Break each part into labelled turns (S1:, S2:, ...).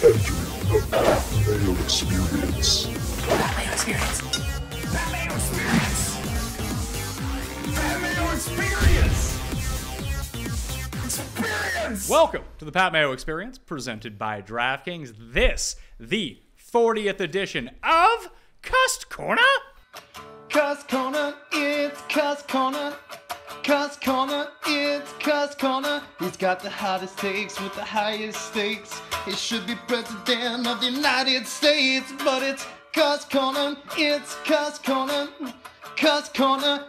S1: Entering the Mayo Experience.
S2: That Mayo Experience. That Mayo Experience. That Mayo Experience. Experience.
S3: Welcome to the Pat Mayo Experience, presented by DraftKings. This, the 40th edition of CUST Corner.
S4: CUST Corner, it's CUST Corner. CUST Corner, it's CUST Corner. He's got the hottest takes with the highest stakes. He should be president of the United States, but it's CUST Corner, it's CUST Corner. CUST Corner,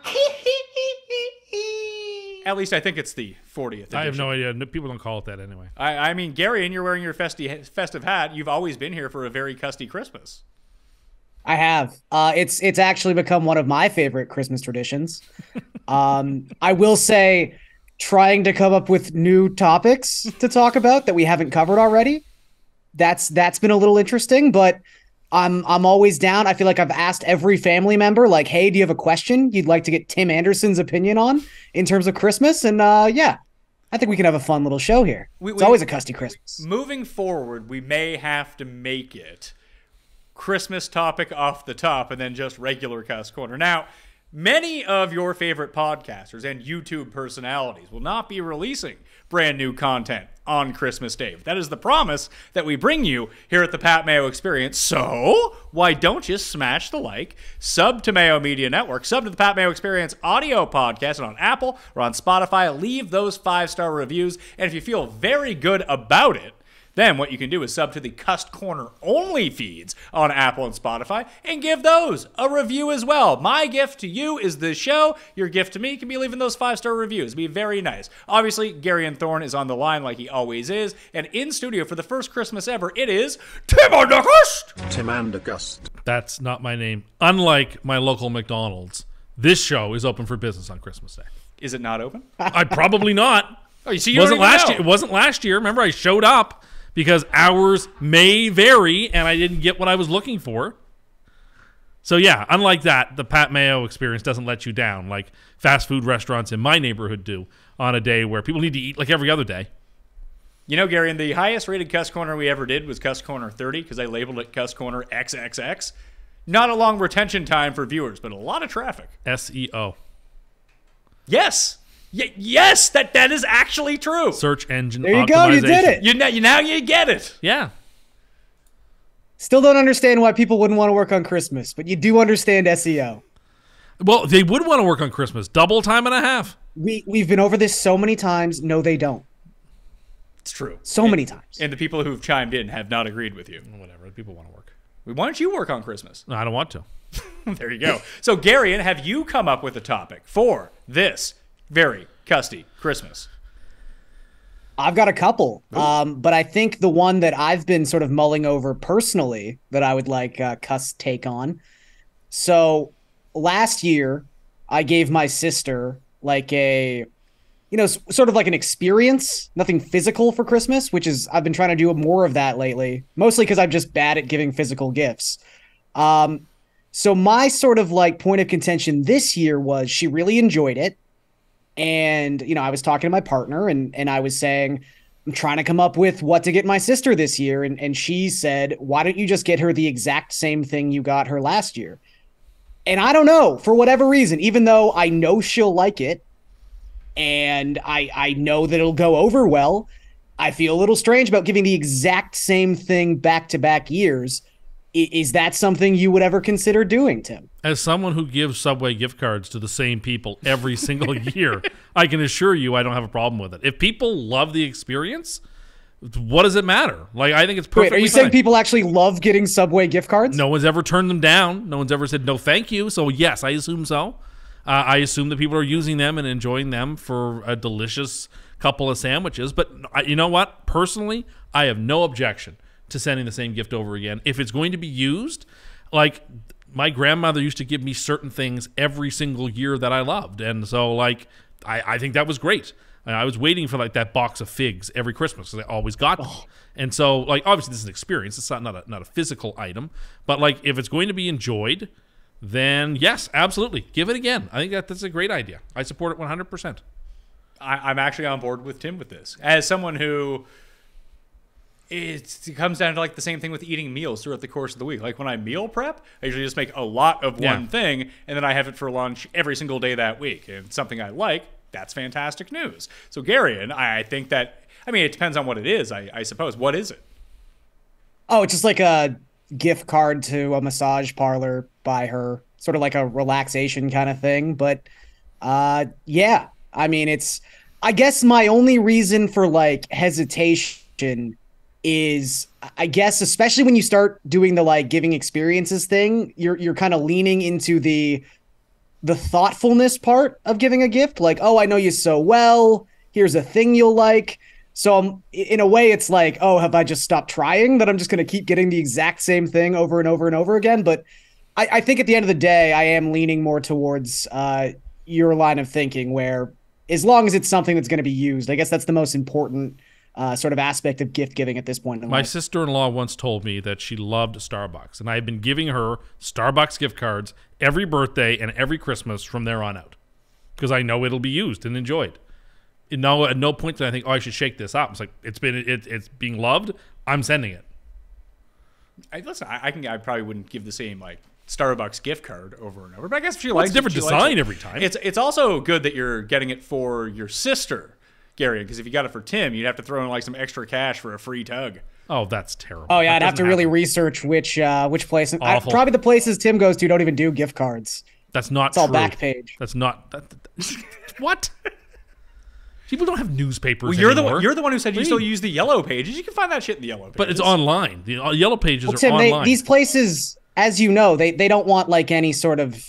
S3: At least I think it's the 40th edition.
S5: I have no idea. People don't call it that anyway.
S3: I mean, Garion, you're wearing your festive hat. You've always been here for a very custy Christmas.
S6: I have. It's actually become one of my favorite Christmas traditions. I will say, trying to come up with new topics to talk about that we haven't covered already, that's been a little interesting, but I'm always down. I feel like I've asked every family member, like, hey, do you have a question you'd like to get Tim Anderson's opinion on in terms of Christmas? And yeah, I think we can have a fun little show here. It's always a custy Christmas.
S3: Moving forward, we may have to make it Christmas topic off the top and then just regular CUST Corner. Now, many of your favorite podcasters and YouTube personalities will not be releasing brand new content on Christmas Day. That is the promise that we bring you here at the Pat Mayo Experience. So why don't you smash the like, sub to Mayo Media Network, sub to the Pat Mayo Experience audio podcast, and on Apple or on Spotify, leave those 5-star reviews. And if you feel very good about it, then what you can do is sub to the CUST Corner only feeds on Apple and Spotify and give those a review as well. My gift to you is this show. Your gift to me can be leaving those 5-star reviews. It'd be very nice. Obviously, Garion Thorne is on the line like he always is. And in studio for the first Christmas ever, it is Tim Anderson.
S1: Tim Anderson.
S5: That's not my name. Unlike my local McDonald's, this show is open for business on Christmas Day.
S3: Is it not open?
S5: I probably not.
S3: Oh, you see, you
S5: wasn't
S3: don't even
S5: last
S3: know.
S5: year. It wasn't last year. Remember, I showed up because hours may vary, and I didn't get what I was looking for. So yeah, unlike that, the Pat Mayo Experience doesn't let you down like fast food restaurants in my neighborhood do on a day where people need to eat like every other day.
S3: You know, Gary, the highest rated CUST Corner we ever did was CUST Corner 30 because I labeled it CUST Corner XXX. Not a long retention time for viewers, but a lot of traffic.
S5: SEO.
S3: Yes. Yes, that is actually true.
S5: Search engine
S6: There you
S5: optimization.
S6: go, you did it.
S3: Now you get it.
S5: Yeah.
S6: Still don't understand why people wouldn't want to work on Christmas, but you do understand SEO.
S5: Well, they would want to work on Christmas. Double time and a half.
S6: We've been over this so many times. No, they don't.
S3: It's true.
S6: So many times.
S3: And the people who've chimed in have not agreed with you.
S5: Whatever. People want to work.
S3: Why don't you work on Christmas?
S5: No, I don't want to.
S3: There you go. So, Garion, have you come up with a topic for this very custy Christmas?
S6: I've got a couple, but I think the one that I've been sort of mulling over personally that I would like Cuss take on. So last year, I gave my sister like a, sort of like an experience, nothing physical for Christmas, which is I've been trying to do more of that lately, mostly because I'm just bad at giving physical gifts. So my sort of like point of contention this year was she really enjoyed it. And, I was talking to my partner and I was saying, I'm trying to come up with what to get my sister this year. And she said, why don't you just get her the exact same thing you got her last year? And I don't know, for whatever reason, even though I know she'll like it and I know that it'll go over well, I feel a little strange about giving the exact same thing back-to-back years. Is that something you would ever consider doing, Tim?
S5: As someone who gives Subway gift cards to the same people every single year, I can assure you I don't have a problem with it. If people love the experience, what does it matter? Like, I think it's perfectly
S6: Wait, are you
S5: fine.
S6: saying people actually love getting Subway gift cards?
S5: No one's ever turned them down. No one's ever said no thank you. So yes, I assume so. I assume that people are using them and enjoying them for a delicious couple of sandwiches. But you know what? Personally, I have no objection to sending the same gift over again. If it's going to be used, like my grandmother used to give me certain things every single year that I loved. And so like, I think that was great. I was waiting for like that box of figs every Christmas because I always got them. And so like, obviously this is an experience. It's not a physical item, but like if it's going to be enjoyed, then yes, absolutely. Give it again. I think that's a great idea. I support it 100%.
S3: I'm actually on board with Tim with this. As someone who it comes down to like the same thing with eating meals throughout the course of the week. Like when I meal prep, I usually just make a lot of one thing, and then I have it for lunch every single day that week. And it's something I like. That's fantastic news. So Garion, I think that, I mean, it depends on what it is, I suppose. What is it?
S6: Oh, it's just like a gift card to a massage parlor by her, sort of like a relaxation kind of thing. But yeah, I mean, I guess my only reason for like hesitation is, I guess, especially when you start doing the like giving experiences thing, you're kind of leaning into the thoughtfulness part of giving a gift. Like, oh, I know you so well. Here's a thing you'll like. So in a way, it's like, oh, have I just stopped trying that I'm just going to keep getting the exact same thing over and over and over again? But I think at the end of the day, I am leaning more towards your line of thinking where as long as it's something that's going to be used, I guess that's the most important sort of aspect of gift giving at this point in
S5: My
S6: life.
S5: sister-in-law once told me that she loved Starbucks, and I have been giving her Starbucks gift cards every birthday and every Christmas from there on out because I know it'll be used and enjoyed. At no point did I think, oh, I should shake this up. It's like it's being loved. I'm sending it.
S3: I probably wouldn't give the same like Starbucks gift card over and over, but I guess if she likes
S5: it's different design every time.
S3: It's also good that you're getting it for your sister, Garion, because if you got it for Tim, you'd have to throw in like some extra cash for a free tug.
S5: Oh, that's terrible.
S6: Oh yeah,
S5: That
S6: I'd have to
S5: doesn't
S6: really
S5: happen.
S6: research which place.
S5: Awful.
S6: Probably the places Tim goes to don't even do gift cards.
S5: That's not
S6: It's all
S5: true.
S6: back page.
S5: That's not. What? People don't have newspapers
S3: Well,
S5: anymore.
S3: you're the one who said you still use the yellow pages. You can find that shit in the yellow pages.
S5: But it's online. The yellow pages
S6: Well,
S5: are
S6: Tim,
S5: online.
S6: these places, as you know, they don't want like any sort of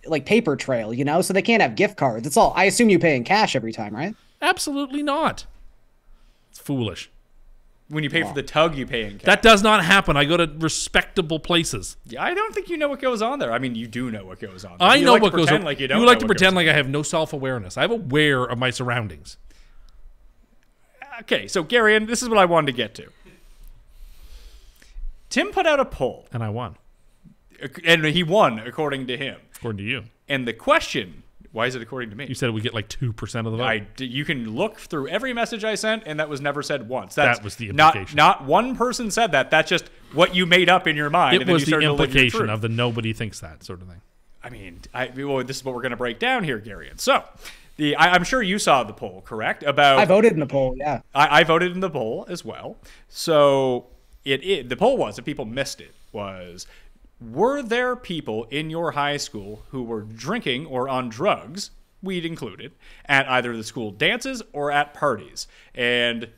S6: like paper trail, you know, so they can't have gift cards. It's all. I assume you pay in cash every time, right?
S5: Absolutely not. It's foolish.
S3: When you pay for the tug, you pay in cash.
S5: That does not happen. I go to respectable places.
S3: Yeah, I don't think you know what goes on there. I mean, you do know what goes on.
S5: I
S3: You
S5: know
S3: like
S5: what
S3: to
S5: goes
S3: pretend
S5: on.
S3: Like you don't
S5: you like
S3: know
S5: to
S3: what
S5: pretend
S3: goes
S5: like I have no self-awareness. I'm aware of my surroundings.
S3: on. Okay, so Garion, this is what I wanted to get to. Tim put out a poll,
S5: And I won,
S3: and he won according to him.
S5: according to you.
S3: And the question, why is it according to me?
S5: You said we get like 2% of the vote.
S3: You can look through every message I sent, and that was never said once.
S5: That was the implication.
S3: Not one person said that. That's just what you made up in your mind.
S5: It
S3: and then
S5: was
S3: you
S5: the
S3: started to live your
S5: implication
S3: truth.
S5: of the nobody thinks that sort of thing.
S3: I mean, well, this is what we're going to break down here, Garion. So, I'm sure you saw the poll, correct? About
S6: I voted in the poll. Yeah.
S3: I voted in the poll as well. So the poll was, if people missed it, was, were there people in your high school who were drinking or on drugs, weed included, at either the school dances or at parties? And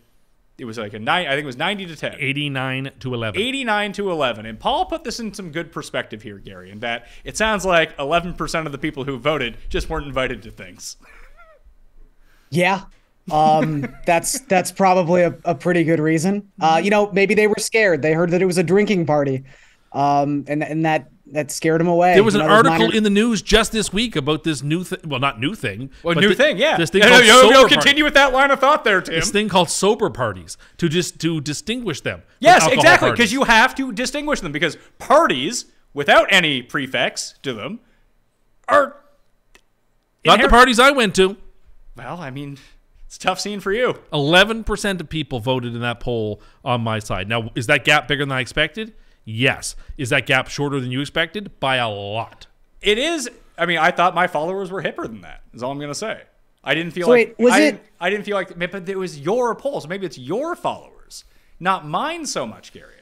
S3: it was like I think it was 90 to 10.
S5: 89 to 11.
S3: 89 to 11. And Paul put this in some good perspective here, Gary, in that it sounds like 11% of the people who voted just weren't invited to things.
S6: Yeah. That's probably a pretty good reason. You know, maybe they were scared. They heard that it was a drinking party. And that scared them away.
S5: There was an
S6: those
S5: article
S6: minor-
S5: in the news just this week about this new thing. Well, not new thing.
S3: Well,
S5: but
S3: new thing, yeah.
S5: This thing called sober
S3: continue with that line of thought there, Tim.
S5: This thing called sober parties to distinguish them. from
S3: Yes,
S5: alcohol
S3: exactly,
S5: parties.
S3: because you have to distinguish them, because parties, without any prefix to them, are...
S5: Not the parties I went to.
S3: Well, I mean, it's a tough scene for you.
S5: 11% of people voted in that poll on my side. Now, is that gap bigger than I expected? Yes. Is that gap shorter than you expected? By a lot.
S3: It is... I mean, I thought my followers were hipper than that, is all I'm going to say. I didn't feel
S6: So
S3: like...
S6: wait,
S3: I didn't feel like... But it was your poll, so maybe it's your followers, not mine so much, Gary.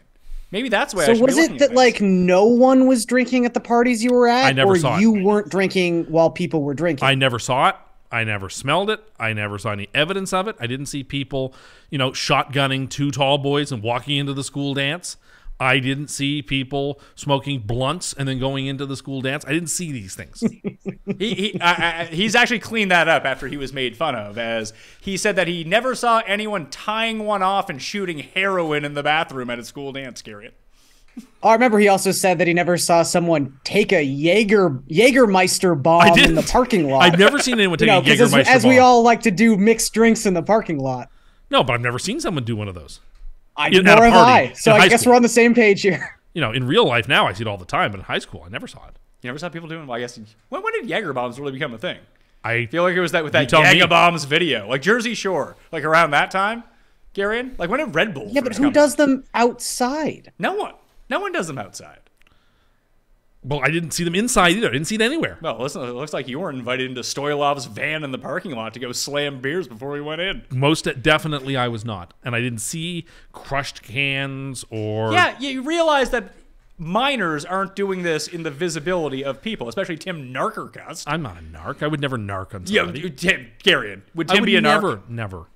S3: Maybe that's the way I
S6: So
S3: should be
S6: was
S3: looking
S6: it
S3: at
S6: that
S3: things.
S6: like no one was drinking at the parties you were at?
S5: I never
S6: or
S5: saw it.
S6: you weren't drinking while people were drinking?
S5: I never saw it. I never smelled it. I never saw any evidence of it. I didn't see people, shotgunning two tall boys and walking into the school dance. I didn't see people smoking blunts and then going into the school dance. I didn't see these things.
S3: He's actually cleaned that up after he was made fun of, as he said that he never saw anyone tying one off and shooting heroin in the bathroom at a school dance, Garrett.
S6: I remember he also said that he never saw someone take a Jägermeister bomb in the parking lot.
S5: I've never seen anyone take a
S6: 'cause
S5: Jägermeister
S6: as
S5: bomb.
S6: we all like to do mixed drinks in the parking lot.
S5: No, but I've never seen someone do one of those.
S6: Nor
S5: At a
S6: have
S5: party,
S6: I.
S5: in
S6: So
S5: high
S6: I guess
S5: school.
S6: we're on the same page here.
S5: In real life now, I see it all the time, but in high school, I never saw it.
S3: You never saw people doing? Well, I guess. When did Jaeger bombs really become a thing?
S5: I
S3: I feel like it was that with that
S5: tell me.
S3: Jaeger bombs video, like Jersey Shore, like around that time. Garion? Like when did Red Bull?
S6: Yeah, but
S3: first
S6: who
S3: come
S6: does
S3: out?
S6: them outside?
S3: No one. No one does them outside.
S5: Well, I didn't see them inside either. I didn't see it anywhere.
S3: Well, listen, it looks like you were invited into Stoilov's van in the parking lot to go slam beers before we went in.
S5: Most definitely I was not. And I didn't see crushed cans or...
S3: Yeah, you realize that minors aren't doing this in the visibility of people, especially Tim Narkercust.
S5: I'm not a narc. I would never narc on
S3: Yeah,
S5: somebody.
S3: Tim, Garion. Would
S5: I
S3: Tim
S5: would
S3: be a
S5: never,
S3: narc?
S5: never.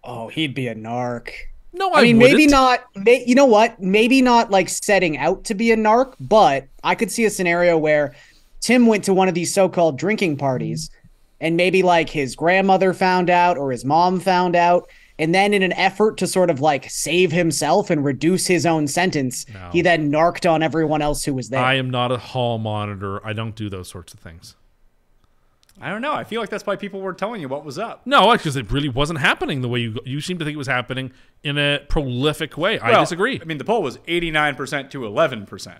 S6: Oh, he'd be a narc.
S5: No,
S6: I mean,
S5: wouldn't.
S6: maybe not. You know what? Maybe not like setting out to be a narc, but I could see a scenario where Tim went to one of these so-called drinking parties and maybe like his grandmother found out or his mom found out. And then in an effort to sort of like save himself and reduce his own sentence,
S5: No.
S6: he then narked on everyone else who was there.
S5: I am not a hall monitor. I don't do those sorts of things.
S3: I don't know. I feel like that's why people were telling you what was up.
S5: No, because it really wasn't happening the way you seem to think it was happening in a prolific way. I
S3: Well,
S5: disagree.
S3: I mean, the poll was 89% to 11%.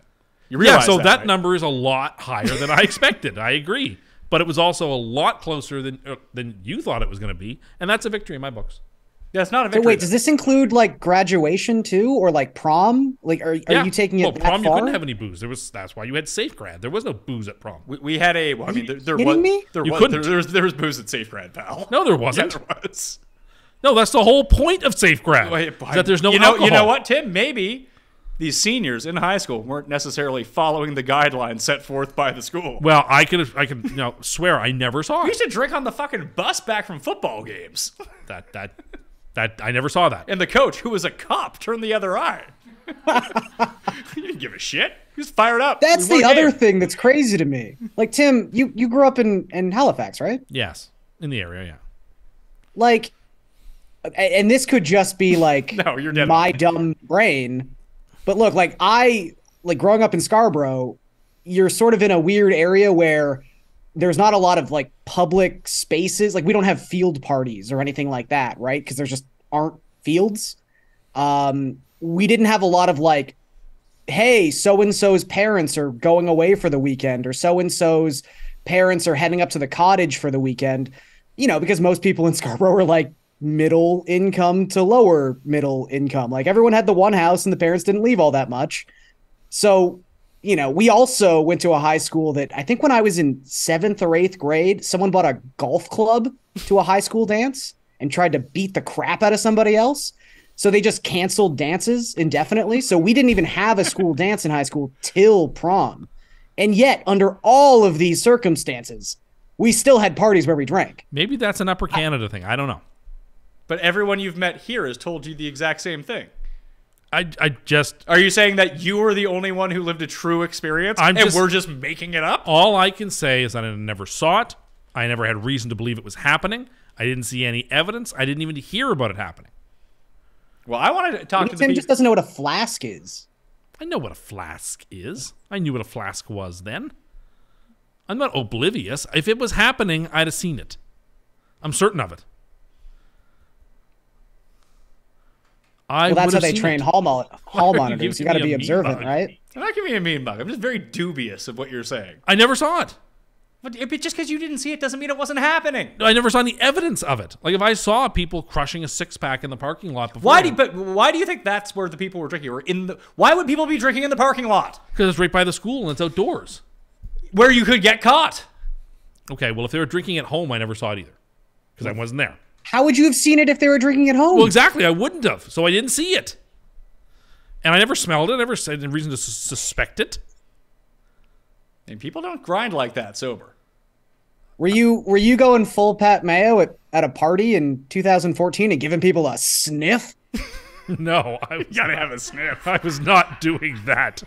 S3: You
S5: Yeah,
S3: realize
S5: so that
S3: right?
S5: number is a lot higher than I expected. I agree. But it was also a lot closer than you thought it was going to be, and that's a victory in my books.
S3: Yeah, it's not a
S6: So
S3: victory.
S6: wait, does this include like graduation too, or like prom? Like, are you taking it
S5: well,
S6: that
S5: prom,
S6: far?
S5: you couldn't have any booze. That's why you had safe grad. There was no booze at prom.
S3: We had a. Well, I mean, there
S6: kidding
S3: was.
S6: me?
S3: There
S5: You
S3: was.
S5: couldn't.
S3: There was booze at Safe Grad, pal.
S5: No, there
S3: Yeah,
S5: wasn't.
S3: there was.
S5: No, that's the whole point of safe grad.
S3: Wait,
S5: is that there's no
S3: you know,
S5: alcohol.
S3: You know what, Tim? Maybe these seniors in high school weren't necessarily following the guidelines set forth by the school.
S5: Well, I can swear I never saw
S3: We
S5: it.
S3: used to drink on the fucking bus back from football games.
S5: That I never saw that.
S3: And the coach, who was a cop, turned the other eye. He didn't give a shit. He was fired up.
S6: That's
S3: We
S6: the
S3: won a
S6: other
S3: game.
S6: thing that's crazy to me. Like, Tim, you grew up in Halifax, right?
S5: Yes, in the area, yeah.
S6: Like, and this could just be like
S3: No, you're dead
S6: my
S3: on.
S6: dumb brain. But look, like growing up in Scarborough, you're sort of in a weird area where there's not a lot of like public spaces. Like we don't have field parties or anything like that, right? Because there just aren't fields. We didn't have a lot of like, hey, so-and-so's parents are going away for the weekend, or so-and-so's parents are heading up to the cottage for the weekend, because most people in Scarborough are like middle income to lower middle income. Like everyone had the one house and the parents didn't leave all that much. So, we also went to a high school that I think when I was in 7th or 8th grade, someone bought a golf club to a high school dance and tried to beat the crap out of somebody else. So they just canceled dances indefinitely. So we didn't even have a school dance in high school till prom. And yet, under all of these circumstances, we still had parties where we drank.
S5: Maybe that's an Upper Canada thing. I don't know.
S3: But everyone you've met here has told you the exact same thing.
S5: I just
S3: Are you saying that you were the only one who lived a true experience we're just making it up?
S5: all I can say is that I never saw it. I never had reason to believe it was happening. I didn't see any evidence. I didn't even hear about it happening.
S3: Well, I wanted to talk to the
S6: Tim
S3: people.
S6: just doesn't know what a flask is.
S5: I know what a flask is. I knew what a flask was then. I'm not oblivious. If it was happening, I'd have seen it. I'm certain of it.
S6: Well, that's how they train hall
S5: you
S6: monitors. You
S5: giving
S6: got to
S5: me
S6: be
S5: a mean
S6: observant,
S5: mug?
S6: right?
S3: I'm not giving you a mean mug. I'm just very dubious of what you're saying.
S5: I never saw it.
S3: But just because you didn't see it doesn't mean it wasn't happening.
S5: I never saw any evidence of it. Like if I saw people crushing a 6-pack in the parking lot before.
S3: Why do you think that's where the people were drinking? Why would people be drinking in the parking lot
S5: Because it's right by the school and it's outdoors.
S3: where you could get caught?
S5: Okay, well if they were drinking at home, I never saw it either. Because I wasn't there.
S6: How would you have seen it if they were drinking at home?
S5: Well, exactly. I wouldn't have. So I didn't see it. And I never smelled it. I never had any reason to suspect it.
S3: And people don't grind like that sober.
S6: Were you going full Pat Mayo at a party in 2014 and giving people a sniff?
S5: No, I was
S3: Gotta have a sniff.
S5: I was not doing that.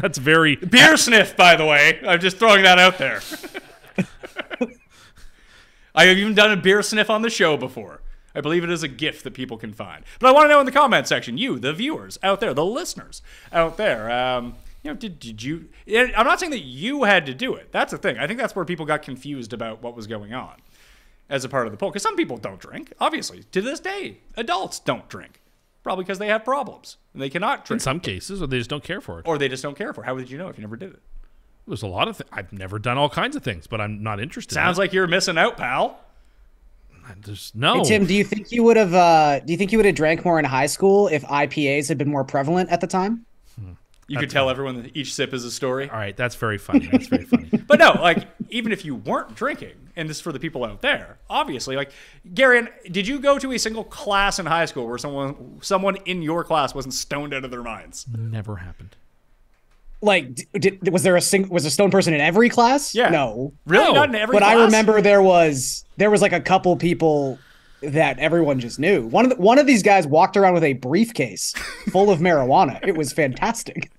S5: That's very
S3: Beer sniff, by the way. I'm just throwing that out there. I have even done a beer sniff on the show before. I believe it is a gift that people can find. But I want to know in the comment section, you, the viewers out there, the listeners out there, did you... I'm not saying that you had to do it. That's the thing. I think that's where people got confused about what was going on as a part of the poll. Because some people don't drink. Obviously, to this day, adults don't drink. Probably because they have problems. And they cannot
S5: in
S3: drink.
S5: some cases, or they just don't care for it.
S3: Or they just don't care for it. How would you know if you never did it?
S5: There's a lot of I've never done all kinds of things, but I'm not interested.
S3: Sounds like you're missing out, pal.
S5: There's no.
S6: Hey, Tim, do you think you would have drank more in high school if IPAs had been more prevalent at the time?
S3: You could tell everyone that each sip is a story.
S5: All right, that's very funny. That's very funny.
S3: But no, like, even if you weren't drinking, and this is for the people out there, obviously, like, Garion, did you go to a single class in high school where someone in your class wasn't stoned out of their minds?
S5: Never happened.
S6: Like, was there a stone person in every class?
S3: Yeah.
S6: No.
S3: Really?
S5: No.
S3: Not in every
S6: But
S3: class?
S6: I remember there was like a couple people that everyone just knew. One of these guys walked around with a briefcase full of marijuana. It was fantastic.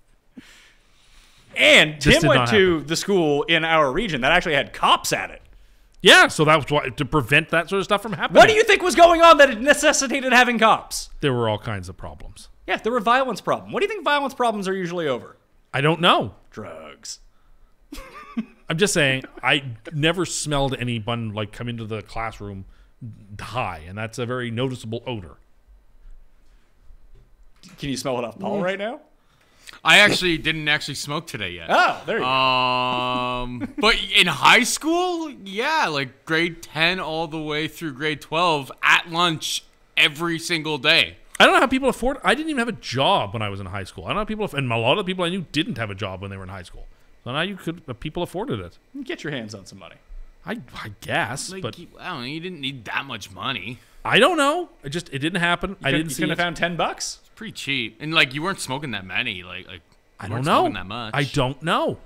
S3: And
S5: Just
S3: Tim
S5: did
S3: went
S5: not
S3: to the school in our region that actually had cops at it.
S5: Yeah, so that was why, to prevent that sort of stuff from happening.
S3: What do you think was going on that it necessitated having cops?
S5: There were all kinds of problems.
S3: Yeah, there were violence problems. What do you think violence problems are usually over?
S5: I don't know.
S3: Drugs.
S5: I'm just saying, I never smelled anyone like come into the classroom high, and that's a very noticeable odor.
S3: Can you smell it off Paul right now?
S7: I actually didn't actually smoke today yet.
S3: Oh, there you go.
S7: But in high school, yeah, like grade 10 all the way through grade 12 at lunch every single day.
S5: I don't know how people afford. I didn't even have a job when I was in high school. I don't know how people, and a lot of the people I knew didn't have a job when they were in high school. So now people afforded it.
S3: Get your hands on some money.
S5: I guess,
S7: Like,
S5: but
S7: I don't know, you didn't need that much money.
S5: I don't know. It didn't happen. I didn't
S3: You
S5: see
S3: couldn't
S5: it.
S3: have found $10.
S7: It's pretty cheap. And like you weren't smoking that many. Like
S5: I
S7: you
S5: don't
S7: weren't
S5: know.
S7: smoking that much.
S5: I don't know.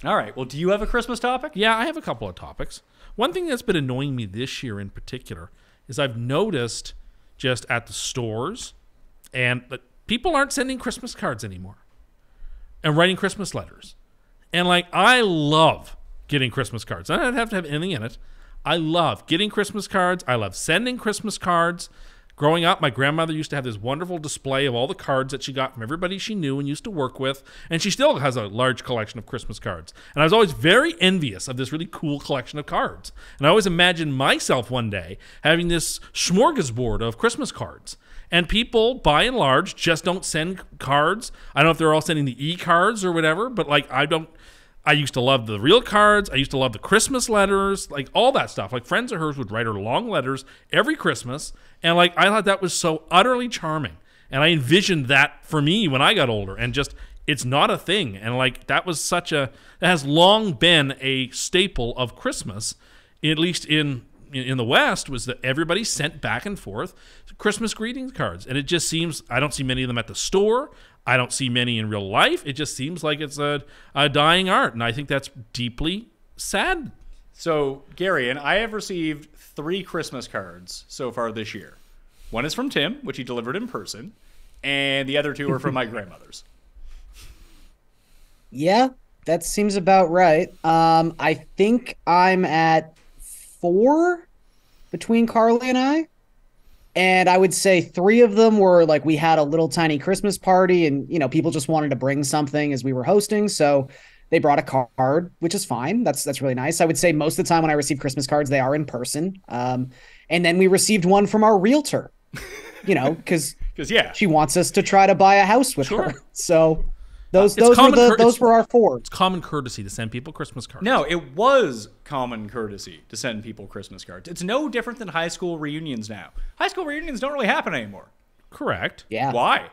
S3: All right. Well, do you have a Christmas topic?
S5: Yeah, I have a couple of topics. One thing that's been annoying me this year in particular is I've noticed just at the stores and people aren't sending Christmas cards anymore and writing Christmas letters. And like, I love getting Christmas cards. I don't have to have anything in it. I love getting Christmas cards. I love sending Christmas cards. Growing up, my grandmother used to have this wonderful display of all the cards that she got from everybody she knew and used to work with. And she still has a large collection of Christmas cards. And I was always very envious of this really cool collection of cards. And I always imagined myself one day having this smorgasbord of Christmas cards. And people, by and large, just don't send cards. I don't know if they're all sending the e-cards or whatever, but like I used to love the real cards. I used to love the Christmas letters, like all that stuff. Like friends of hers would write her long letters every Christmas. And like, I thought that was so utterly charming. And I envisioned that for me when I got older, and just, it's not a thing. And like, that has long been a staple of Christmas, at least in the West, was that everybody sent back and forth Christmas greetings cards. And it just seems, I don't see many of them at the store. I don't see many in real life. It just seems like it's a dying art, and I think that's deeply sad.
S3: So, Garion, I have received 3 Christmas cards so far this year. One is from Tim, which he delivered in person, and the other 2 are from my grandmother's.
S6: Yeah, that seems about right. I think I'm at 4 between Carly and I. And I would say 3 of them were like, we had a little tiny Christmas party and, people just wanted to bring something as we were hosting. So they brought a card, which is fine. That's really nice. I would say most of the time when I receive Christmas cards, they are in person. And then we received one from our realtor, because
S3: yeah,
S6: she wants us to try to buy a house with her. So those were our 4.
S5: It's common courtesy to send people Christmas cards.
S3: No, it was common courtesy to send people Christmas cards. It's no different than high school reunions now. High school reunions don't really happen anymore.
S5: Correct.
S6: Yeah.
S3: Why?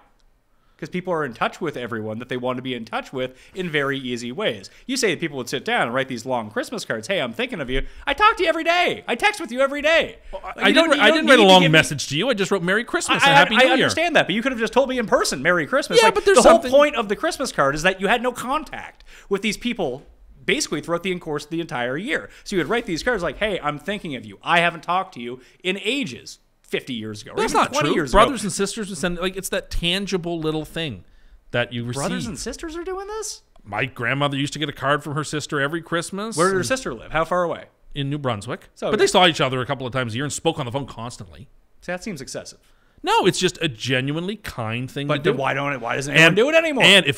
S3: Because people are in touch with everyone that they want to be in touch with in very easy ways. You say that people would sit down and write these long Christmas cards. Hey, I'm thinking of you. I talk to you every day. I text with you every day.
S5: I didn't write a long message to you. I just wrote Merry Christmas and Happy New Year.
S3: I understand that, but you could have just told me in person, Merry Christmas.
S5: Yeah, but there's
S3: the whole
S5: something...
S3: point of the Christmas card is that you had no contact with these people basically throughout the course of the entire year. So you would write these cards like, hey, I'm thinking of you. I haven't talked to you in ages, 50 years ago. Or
S5: That's
S3: even
S5: not
S3: 20
S5: true.
S3: Years
S5: Brothers
S3: ago.
S5: and sisters would send, like, it's that tangible little thing that you receive.
S3: Brothers and sisters are doing this?
S5: My grandmother used to get a card from her sister every Christmas.
S3: Where did her sister live? How far away?
S5: In New Brunswick.
S3: So,
S5: but they saw each other a couple of times a year and spoke on the phone constantly.
S3: See, that seems excessive.
S5: No, it's just a genuinely kind thing to
S3: But
S5: do.
S3: then why doesn't anyone do it anymore?
S5: And if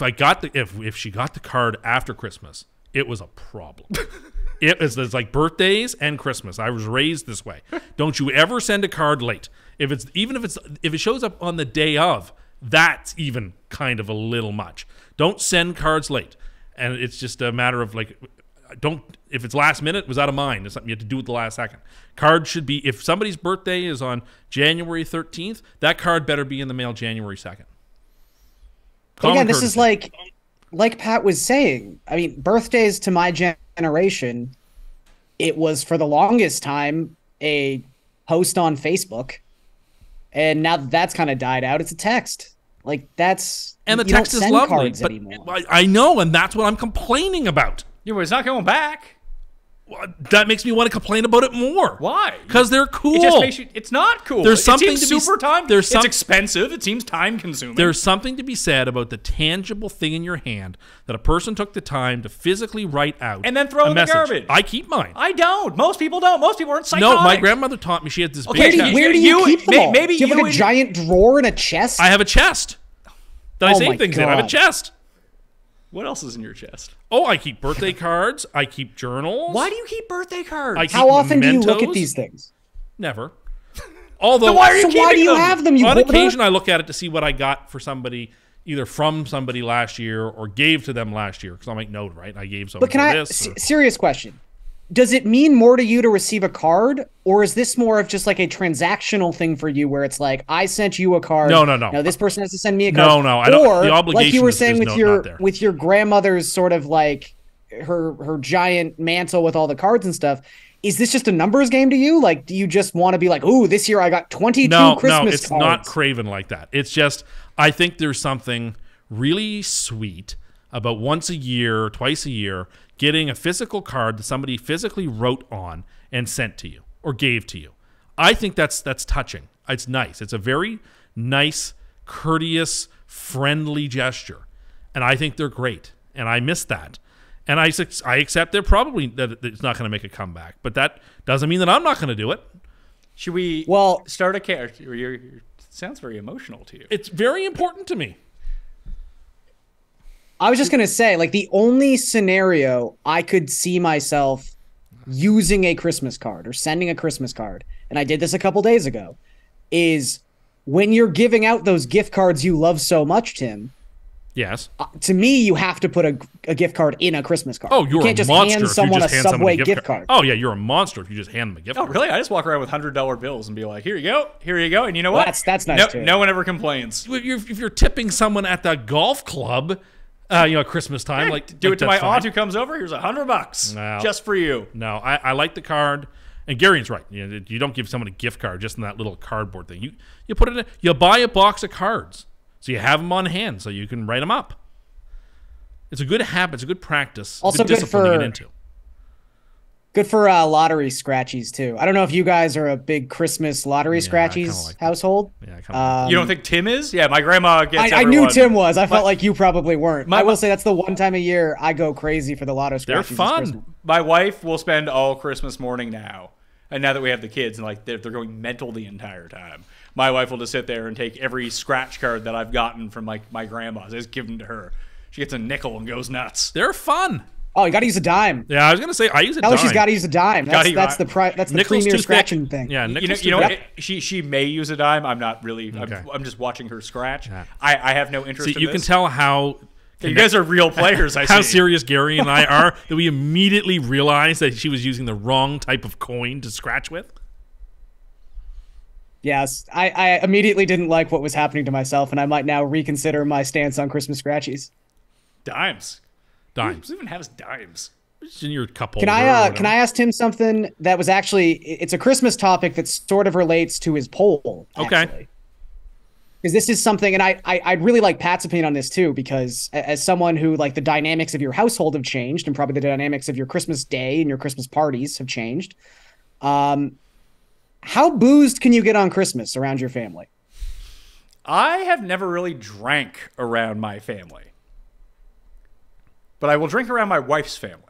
S5: she got the card after Christmas, it was a problem. It's like birthdays and Christmas. I was raised this way. Don't you ever send a card late. If it shows up on the day of, that's even kind of a little much. Don't send cards late. And it's just a matter of like, if it's last minute, it was out of mind. It's something you have to do at the last second. Card should be, if somebody's birthday is on January 13th, that card better be in the mail January 2nd.
S6: But again, this is like Pat was saying. I mean, birthdays to my generation, it was for the longest time a post on Facebook, and now that's kind of died out. It's a text. Like that's
S5: and the
S6: you don't
S5: text is
S6: send
S5: lovely,
S6: cards
S5: but
S6: anymore.
S5: I know, and that's what I'm complaining about.
S3: Yeah, but it's not going back.
S5: That makes me want to complain about it more.
S3: Why?
S5: Because they're cool.
S3: It just makes you. It's not cool.
S5: There's
S3: It
S5: something
S3: seems
S5: to be-
S3: super time.
S5: there's
S3: It's expensive. It seems time consuming.
S5: There's something to be said about the tangible thing in your hand that a person took the time to physically write out
S3: And then throw
S5: a
S3: in the
S5: message.
S3: garbage.
S5: I keep mine.
S3: I don't. Most people don't. Most people aren't psychotic.
S5: No, my grandmother taught me. She had this
S3: Okay,
S5: big chest.
S6: Where do you keep them all?
S3: maybe
S6: Do you have
S3: you
S6: like a
S3: and-
S6: giant drawer and a chest?
S5: I have a chest that I
S6: Oh
S5: save
S6: my
S5: things in. I have a
S6: God.
S5: chest.
S3: What else is in your chest?
S5: Oh, I keep birthday cards. I keep journals.
S3: Why do you keep birthday cards?
S5: I keep
S6: How often do you look at
S5: mementos.
S6: these things?
S5: Never. Although,
S3: why are you
S6: So why
S3: keeping
S6: do you
S3: them?
S6: have them? You
S5: on
S6: hoarder?
S5: occasion, I look at it to see what I got for somebody, either from somebody last year or gave to them last year. Because I'll make note, right? I gave someone
S6: But can I?
S5: this. or-
S6: Serious question. Does it mean more to you to receive a card, or is this more of just like a transactional thing for you, where it's like I sent you a card?
S5: No.
S6: Now this person has to send me a
S5: No,
S6: card.
S5: no, I don't-
S6: Or
S5: the obligation
S6: like you were
S5: is
S6: saying with
S5: not there.
S6: your grandmother's sort of like her giant mantle with all the cards and stuff. Is this just a numbers game to you? Like, do you just want to be like, ooh, this year I got 22 Christmas
S5: it's
S6: cards?
S5: not craven like that. It's just, I think there's something really sweet about once a year, twice a year, getting a physical card that somebody physically wrote on and sent to you or gave to you. I think that's touching. It's nice. It's a very nice, courteous, friendly gesture. And I think they're great. And I miss that. And I accept that it's not going to make a comeback. But that doesn't mean that I'm not going to do it.
S3: Should we start a character? It sounds very emotional to you.
S5: It's very important to me.
S6: I was just going to say, like, the only scenario I could see myself using a Christmas card or sending a Christmas card, and I did this a couple days ago, is when you're giving out those gift cards you love so much, Tim.
S5: Yes.
S6: To me, you have to put a gift card in a Christmas card.
S5: Oh, you're
S6: you can't
S5: a
S6: just
S5: monster
S6: hand
S5: if you
S6: someone
S5: just
S6: a
S5: hand somebody
S6: Subway gift card.
S5: Oh, yeah, you're a monster if you just hand them a gift
S3: Oh,
S5: card.
S3: really? I just walk around with $100 bills and be like, here you go, and you know what?
S6: That's nice, too.
S3: No one ever complains.
S5: If you're tipping someone at the golf club, Christmas time,
S3: Hey,
S5: like
S3: do it to my
S5: that's fine.
S3: aunt who comes over. Here's $100
S5: No.
S3: just for you.
S5: No, I like the card, and Garion's right. You don't give someone a gift card just in that little cardboard thing. You put it in. You buy a box of cards, so you have them on hand, so you can write them up. It's a good habit. It's a good practice.
S6: Also
S5: good discipline to
S6: for-
S5: get into.
S6: Good for lottery scratchies, too. I don't know if you guys are a big Christmas lottery
S5: I
S6: scratchies
S5: kinda like that.
S6: household.
S5: Yeah, I kinda
S3: You don't think Tim is? Yeah, my grandma gets
S6: I
S3: everyone.
S6: knew Tim was. I felt like you probably weren't.
S3: My-
S6: I will say that's the one time a year I go crazy for the lotto scratchies.
S5: They're
S6: this
S5: fun.
S6: Christmas.
S3: My wife will spend all Christmas morning now. And now that we have the kids, and like they're going mental the entire time, my wife will just sit there and take every scratch card that I've gotten from like my grandma's, just give them to her. She gets a nickel and goes nuts.
S5: They're fun.
S6: Oh, you got to use a dime.
S5: Yeah, I was gonna say I use a
S6: Now
S5: dime.
S6: she's got to use a dime.
S3: Gotta
S6: That's
S3: use-
S6: the
S5: Nickel's
S6: premier
S5: too thick.
S6: scratching thing.
S5: Yeah,
S3: You know,
S5: nickel's
S3: you
S5: too
S3: know
S5: thick.
S3: she may use a dime. I'm not really.
S5: Okay.
S3: I'm just watching her scratch.
S5: Yeah.
S3: I have no interest.
S5: See,
S3: in
S5: you
S3: this.
S5: can tell how
S3: You guys are real players. I
S5: how
S3: see.
S5: serious Gary and I are that we immediately realized that she was using the wrong type of coin to scratch with.
S6: Yes, I immediately didn't like what was happening to myself, and I might now reconsider my stance on Christmas scratchies.
S3: Dimes.
S5: Dimes.
S3: Who even has dimes?
S5: It's in your cup
S6: Can
S5: holder or
S6: I
S5: whatever.
S6: ask Tim something that was actually it's a Christmas topic that sort of relates to his poll.
S5: Okay.
S6: Because this is something, and I'd really like Pat's opinion on this too, because as someone who like the dynamics of your household have changed, and probably the dynamics of your Christmas day and your Christmas parties have changed. How boozed can you get on Christmas around your family?
S3: I have never really drank around my family, but I will drink around my wife's family.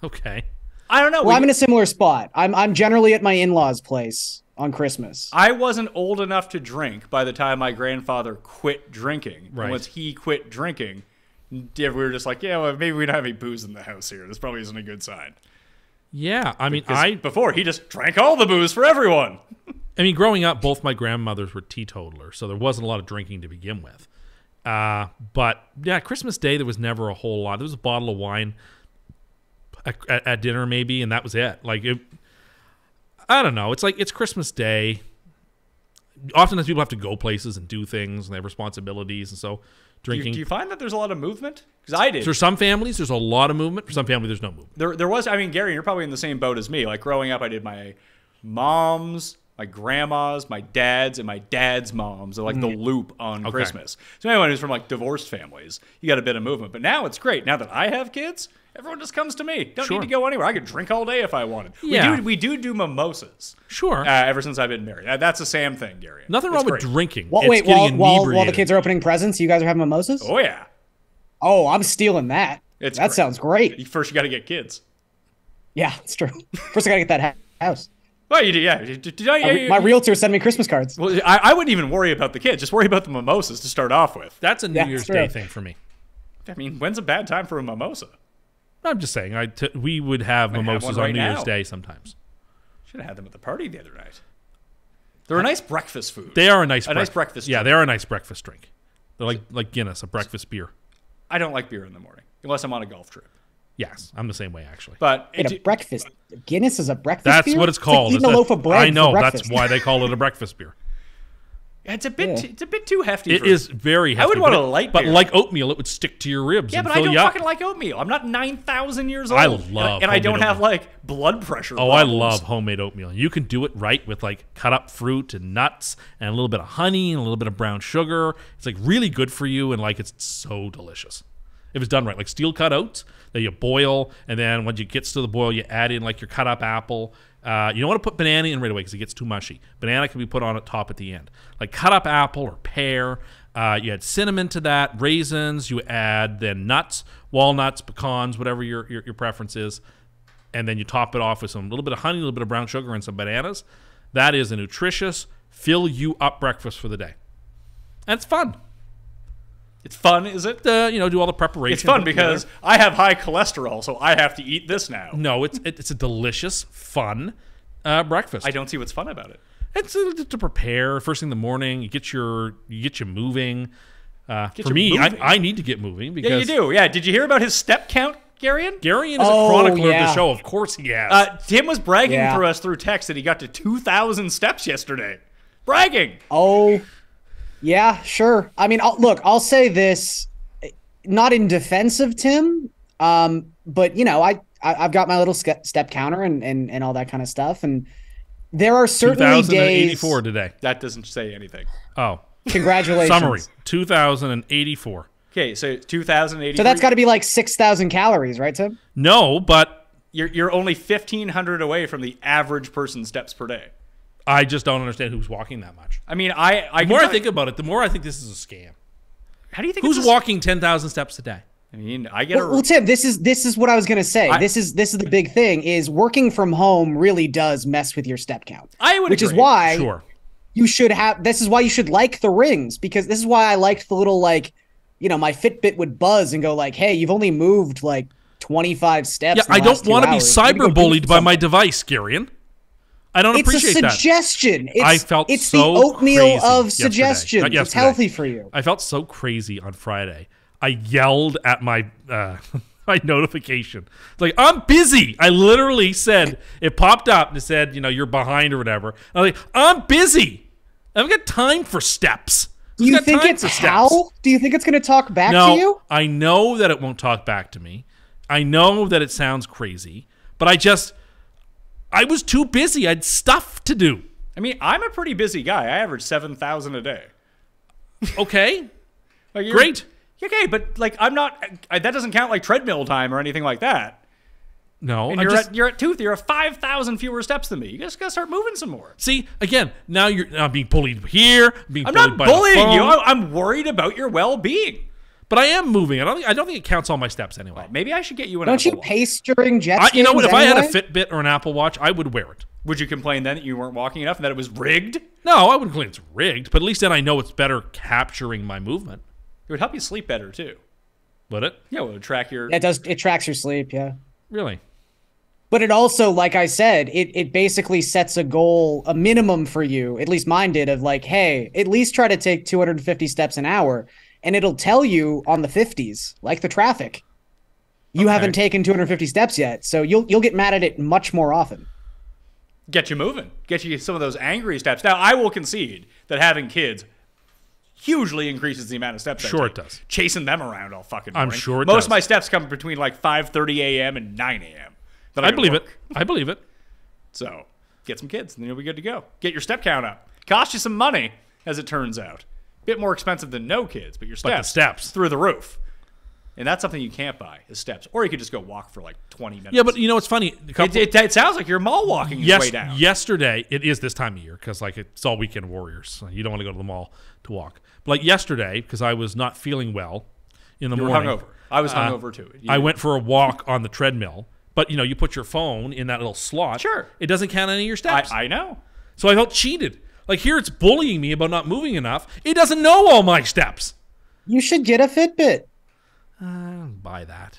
S5: Okay.
S3: I don't know.
S6: Well, I'm in a similar spot. I'm generally at my in-laws' place on Christmas.
S3: I wasn't old enough to drink by the time my grandfather quit drinking.
S5: Right.
S3: And once he quit drinking, we were just like, yeah, well, maybe we don't have any booze in the house here. This probably isn't a good sign.
S5: Yeah, I mean,
S3: 'Cause before he just drank all the booze for everyone.
S5: growing up, both my grandmothers were teetotalers, so there wasn't a lot of drinking to begin with. But yeah, Christmas Day there was never a whole lot. There was a bottle of wine at dinner maybe, and that was it. Like, I don't know. It's like it's Christmas Day. Oftentimes people have to go places and do things, and they have responsibilities, and so drinking.
S3: Do you find that there's a lot of movement? Because I did.
S5: For some families, there's a lot of movement. For some families, there's no movement.
S3: There was. I mean, Gary, you're probably in the same boat as me. Like growing up, I did my mom's, my grandma's, my dad's, and my dad's mom's, like the loop on Christmas. So anyone who's from like divorced families, you got a bit of movement. But now it's great. Now that I have kids, everyone just comes to me. Don't need to go anywhere. I could drink all day if I wanted.
S5: Yeah.
S3: We do mimosas.
S5: Sure.
S3: Ever since I've been married. That's a Sam thing, Gary.
S5: Nothing wrong with drinking.
S6: Well,
S5: It's
S6: wait,
S5: getting
S6: while the
S5: inebriated.
S6: kids are opening presents, you guys are having mimosas?
S3: Oh, yeah.
S6: Oh, I'm stealing that.
S3: That
S6: sounds great.
S3: First, you got to get kids.
S6: Yeah, it's true. First, I got to get that house.
S3: Well, you do, yeah.
S6: My realtor sent me Christmas cards.
S3: Well, I wouldn't even worry about the kids. Just worry about the mimosas to start off with.
S5: That's a New Year's Day thing for me.
S3: I mean, when's a bad time for a mimosa?
S5: I'm just saying, we would have mimosas on New Year's Day sometimes.
S3: Should have had them at the party the other night. They're a nice breakfast food.
S5: They are a nice
S3: breakfast drink.
S5: Yeah, they are a nice breakfast drink. They're like Guinness, a breakfast beer.
S3: I don't like beer in the morning, unless I'm on a golf trip.
S5: Yes, I'm the same way, actually.
S3: But
S6: a breakfast. Guinness is a breakfast
S5: That's
S6: beer?
S5: what it's called.
S6: Like eating a loaf of bread
S5: I know,
S6: for
S5: that's
S6: breakfast.
S5: why they call it a breakfast beer.
S3: it's a bit too hefty.
S5: It is very hefty.
S3: I would want a light beer.
S5: But like oatmeal, it would stick to your ribs
S3: Yeah,
S5: and
S3: but I
S5: fill
S3: don't
S5: you up.
S3: fucking like oatmeal. I'm not 9,000 years old.
S5: I love
S3: and I don't
S5: homemade
S3: have
S5: oatmeal.
S3: like blood pressure.
S5: Oh, I
S3: problems.
S5: love homemade oatmeal. You can do it right with like cut up fruit and nuts and a little bit of honey and a little bit of brown sugar. It's like really good for you, and like it's so delicious. If it's done right, like steel cut oats that you boil, and then when it gets to the boil, you add in like your cut up apple. You don't want to put banana in right away because it gets too mushy. Banana can be put on at top at the end. Like cut up apple or pear. You add cinnamon to that, raisins. You add then nuts, walnuts, pecans, whatever your preference is, and then you top it off with some little bit of honey, a little bit of brown sugar, and some bananas. That is a nutritious, fill you up breakfast for the day, and it's fun.
S3: It's fun, is it?
S5: Do all the preparation.
S3: It's fun because I have high cholesterol, so I have to eat this now.
S5: No, it's a delicious, fun breakfast.
S3: I don't see what's fun about it.
S5: It's to prepare first thing in the morning. You get you moving. For
S3: you
S5: me,
S3: moving.
S5: I need to get moving because
S3: Yeah, you do. Yeah. Did you hear about his step count, Garion?
S5: Garion is a chronicler of the show. Of course he has.
S3: Tim was bragging for us through text that he got to 2,000 steps yesterday. Bragging.
S6: Oh, yeah, sure. I mean, I'll say this, not in defense of Tim, but I've got my little step counter and all that kind of stuff, and there are certainly days.
S5: 2,084 today.
S3: That doesn't say anything.
S5: Oh,
S6: congratulations.
S5: Summary: 2,084.
S3: Okay, so 2,080.
S6: So that's got to be like 6,000 calories, right, Tim?
S5: No, but
S3: you're only 1,500 away from the average person's steps per day.
S5: I just don't understand who's walking that much.
S3: I mean,
S5: the more I think about it, the more I think this is a scam.
S3: How do you think
S5: who's walking 10,000 steps a day?
S3: I mean, I get
S6: well, Tim, this is what I was gonna say. This is the big thing: is working from home really does mess with your step count.
S3: I would,
S6: which
S3: agree.
S6: is why
S5: Sure.
S6: you should have. This is why you should like the rings, because this is why I liked the little my Fitbit would buzz and go like, "Hey, you've only moved like 25 steps."
S5: Yeah,
S6: in the
S5: I don't
S6: last 2
S5: want to be
S6: hours. Maybe go do
S5: cyberbullied by my
S6: something."
S5: device, Garion. I don't appreciate
S6: It's a suggestion. It's
S5: so
S6: the oatmeal
S5: crazy
S6: of
S5: yesterday.
S6: suggestions.
S5: Not
S6: It's
S5: yesterday.
S6: healthy for you.
S5: I felt so crazy on Friday. I yelled at my my notification. It's like, I'm busy. I literally said, it popped up and it said, you're behind or whatever. I was like, I'm busy. I haven't got time for steps.
S6: Do you think it's how? Do you think it's going to talk back to you?
S5: I know that it won't talk back to me. I know that it sounds crazy, but I was too busy. I had stuff to do.
S3: I mean, I'm a pretty busy guy. I average 7,000 a day.
S5: Okay. Great.
S3: Okay, but like I'm not. That doesn't count like treadmill time or anything like that.
S5: No,
S3: and you're at 5,000 fewer steps than me. You just gotta start moving some more.
S5: See, again, now you're being bullied here.
S3: I'm not bullying you. I'm worried about your well-being.
S5: But I am moving. I don't think it counts all my steps anyway.
S3: Well, maybe I should get you an
S6: Don't
S3: Apple
S6: you
S3: Watch.
S6: pace during jet skis?
S5: You know what? If I had a
S6: anyway?
S5: Fitbit or an Apple Watch, I would wear it.
S3: Would you complain then that you weren't walking enough and that it was rigged?
S5: No, I wouldn't claim it's rigged, but at least then I know it's better capturing my movement.
S3: It would help you sleep better too.
S5: Would it?
S3: Yeah, it would track your.
S6: It does. It tracks your sleep. Yeah.
S5: Really?
S6: But it also, like I said, it basically sets a goal, a minimum for you, at least mine did, of like, hey, at least try to take 250 steps an hour. And it'll tell you on the 50s, like the traffic, You haven't taken 250 steps yet, so you'll get mad at it much more often.
S3: Get you moving. Get you some of those angry steps. Now, I will concede that having kids hugely increases the amount of steps I
S5: Sure
S3: take.
S5: it does.
S3: Chasing them around all fucking morning.
S5: I'm sure it
S3: Most
S5: does.
S3: of my steps come between like 5:30 a.m. and 9 a.m.
S5: I believe it. I believe it.
S3: So get some kids, and then you'll be good to go. Get your step count up. Cost you some money, as it turns out. Bit more expensive than no kids, but your steps,
S5: But the steps.
S3: through the roof. And that's something you can't buy, is steps. Or you could just go walk for like 20 minutes.
S5: Yeah, but you know what's funny?
S3: It sounds like you're mall walking your way down.
S5: Yesterday, it is this time of year because like it's all weekend warriors. So you don't want to go to the mall to walk. But like yesterday, because I was not feeling well in the
S3: You were
S5: morning.
S3: hungover. I was hungover too.
S5: I went for a walk on the treadmill. But you put your phone in that little slot.
S3: Sure.
S5: It doesn't count any of your steps.
S3: I know.
S5: So I felt cheated. Like here it's bullying me about not moving enough. It doesn't know all my steps.
S6: You should get a Fitbit.
S5: I don't buy that.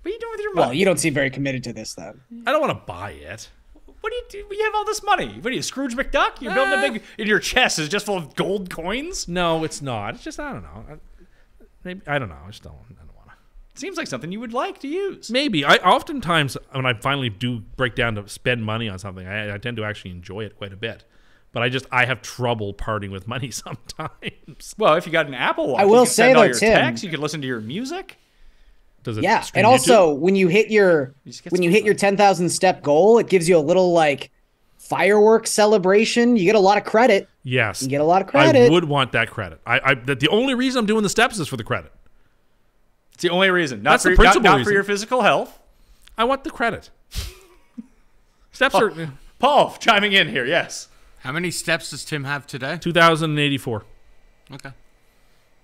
S3: What are you doing with your money?
S6: Well, you don't seem very committed to this, though.
S5: I don't want to buy it.
S3: What do you do? You have all this money. What are you, Scrooge McDuck? You're building a big... In your chest is just full of gold coins?
S5: No, it's not. It's just, I don't know. Maybe I don't know. I don't want to.
S3: Seems like something you would like to use.
S5: Maybe. I oftentimes, when I finally do break down to spend money on something, I tend to actually enjoy it quite a bit. But I have trouble parting with money sometimes.
S3: Well, if you got an Apple Watch,
S6: I will
S3: you can send
S6: say,
S3: all
S6: though,
S3: your
S6: Tim-
S3: texts. You could listen to your music.
S5: Does it?
S6: Yeah,
S5: stream
S6: and also
S5: YouTube?
S6: when you hit your
S3: just get
S6: when you
S3: some
S6: hit your 10,000 step goal, it gives you a little like fireworks celebration. You get a lot of credit.
S5: Yes,
S6: You get a lot of credit.
S5: I would want that credit. The only reason I'm doing the steps is for the credit.
S3: It's the only reason. Not
S5: That's
S3: for
S5: the
S3: your, not,
S5: principal
S3: not for
S5: reason.
S3: your physical health.
S5: I want the credit. Steps are
S3: Paul, chiming in here, yes.
S7: How many steps does Tim have today?
S5: 2,084.
S7: Okay.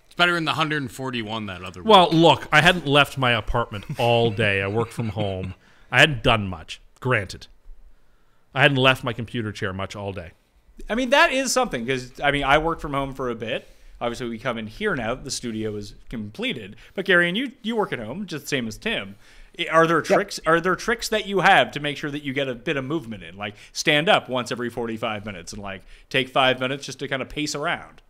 S7: It's better than the 141 that other week.
S5: Well, look, I hadn't left my apartment all day. I worked from home. I hadn't done much. Granted, I hadn't left my computer chair much all day.
S3: I mean, that is something, because, I worked from home for a bit. Obviously, we come in here now. The studio is completed. But, Gary, and you work at home, just the same as Tim. Are there tricks? Are there tricks that you have to make sure that you get a bit of movement in? Like, stand up once every 45 minutes and, like, take 5 minutes just to kind of pace around.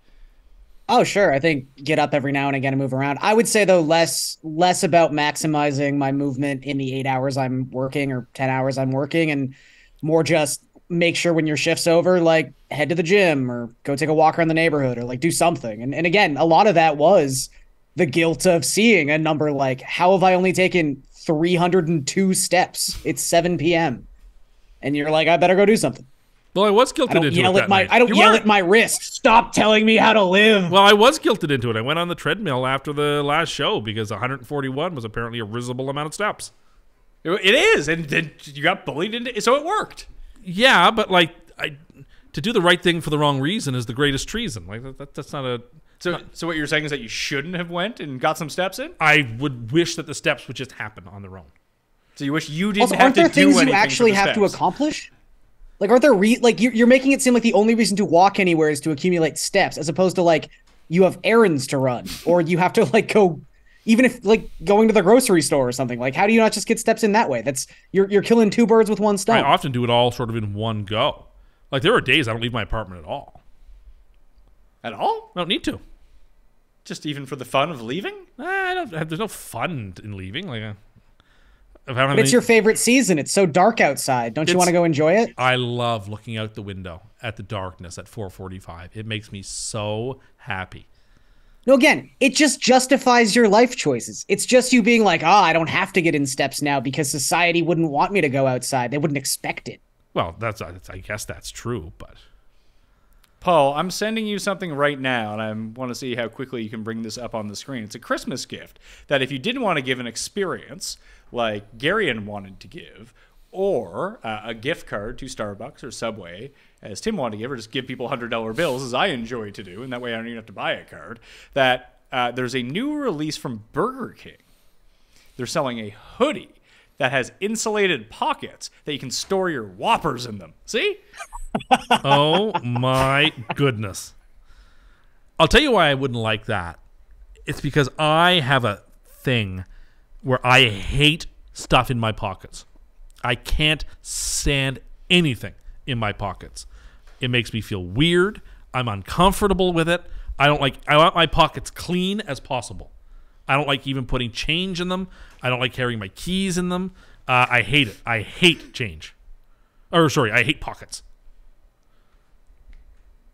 S6: Oh, sure. I think get up every now and again and move around. I would say, though, less about maximizing my movement in the 8 hours I'm working or 10 hours I'm working, and more just make sure when your shift's over, like, head to the gym or go take a walk around the neighborhood or, like, do something. And again, a lot of that was the guilt of seeing a number like, how have I only taken 302 steps? It's 7 p.m. And you're like, I better go do something.
S5: Well, I was guilted
S6: I don't
S5: into
S6: yell
S5: it
S6: at my
S5: night.
S6: I don't yell at my wrist. Stop telling me how to live.
S5: Well, I was guilted into it. I went on the treadmill after the last show because 141 was apparently a risible amount of steps.
S3: It is, and then you got bullied into it, so it worked.
S5: Yeah, but like to do the right thing for the wrong reason is the greatest treason. Like that's not a.
S3: So what you're saying is that you shouldn't have went and got some steps in?
S5: I would wish that the steps would just happen on their own.
S3: So you wish you didn't
S6: Also,
S3: have
S6: aren't
S3: to
S6: there
S3: do
S6: things
S3: anything
S6: you actually
S3: for the
S6: have to
S3: steps?
S6: accomplish? Like, aren't there you're making it seem like the only reason to walk anywhere is to accumulate steps, as opposed to like you have errands to run or you have to like go, even if like going to the grocery store or something. Like, how do you not just get steps in that way? That's you're killing two birds with one stone.
S5: I often do it all sort of in one go. Like there are days I don't leave my apartment at all.
S3: At all?
S5: I don't need to.
S3: Just even for the fun of leaving?
S5: There's no fun in leaving. Like, if I don't have
S6: But it's
S5: any-
S6: your favorite season. It's so dark outside. Don't you want to go enjoy it?
S5: I love looking out the window at the darkness at 4:45. It makes me so happy.
S6: No, again, it just justifies your life choices. It's just you being like, I don't have to get in steps now because society wouldn't want me to go outside. They wouldn't expect it.
S5: Well, I guess that's true, but
S3: Paul, I'm sending you something right now, and I want to see how quickly you can bring this up on the screen. It's a Christmas gift that if you didn't want to give an experience like Garion wanted to give, or a gift card to Starbucks or Subway, as Tim wanted to give, or just give people $100 bills, as I enjoy to do, and that way I don't even have to buy a card, that there's a new release from Burger King. They're selling a hoodie that has insulated pockets that you can store your Whoppers in them. See?
S5: oh my goodness. I'll tell you why I wouldn't like that. It's because I have a thing where I hate stuff in my pockets. I can't stand anything in my pockets. It makes me feel weird. I'm uncomfortable with it. I want my pockets clean as possible. I don't like even putting change in them. I don't like carrying my keys in them. I hate it. I hate change. I hate pockets.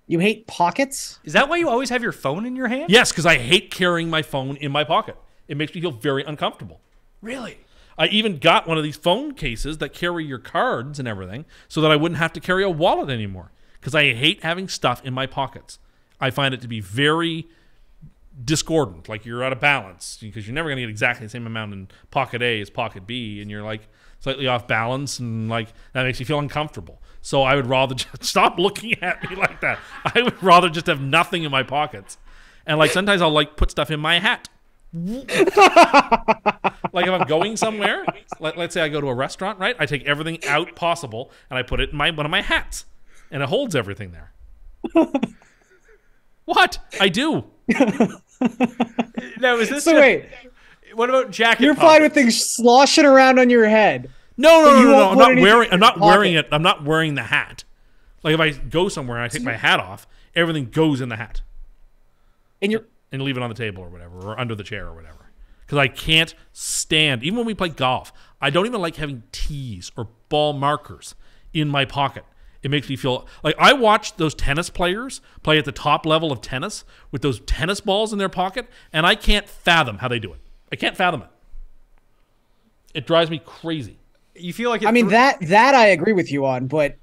S6: You hate pockets?
S3: Is that why you always have your phone in your hand?
S5: Yes, because I hate carrying my phone in my pocket. It makes me feel very uncomfortable.
S3: Really?
S5: I even got one of these phone cases that carry your cards and everything so that I wouldn't have to carry a wallet anymore, because I hate having stuff in my pockets. I find it to be very discordant, like you're out of balance, because you're never going to get exactly the same amount in pocket A as pocket B, and you're like slightly off balance, and like that makes you feel uncomfortable. So I would rather just stop looking at me like that. I would rather just have nothing in my pockets. And like sometimes I'll like put stuff in my hat. Like if I'm going somewhere, let's say I go to a restaurant, right? I take everything out possible and I put it in one of my hats, and it holds everything there. What? I do.
S3: Now, is this
S6: So wait,
S3: what about jacket
S6: you're
S3: pockets?
S6: fine with things sloshing around on your head.
S5: No.
S6: you won't
S5: I'm
S6: put
S5: not
S6: anything
S5: wearing.
S6: in
S5: I'm not
S6: your
S5: wearing
S6: pocket.
S5: it. I'm not wearing the hat. Like if I go somewhere and I take my hat off, everything goes in the hat,
S6: And you're
S5: and leave it on the table or whatever, or under the chair or whatever. Because I can't stand, even when we play golf, I don't even like having tees or ball markers in my pocket. It makes me feel like I watch those tennis players play at the top level of tennis with those tennis balls in their pocket, and I can't fathom how they do it. I can't fathom it. It drives me crazy.
S3: You feel like
S6: I mean that I agree with you on, but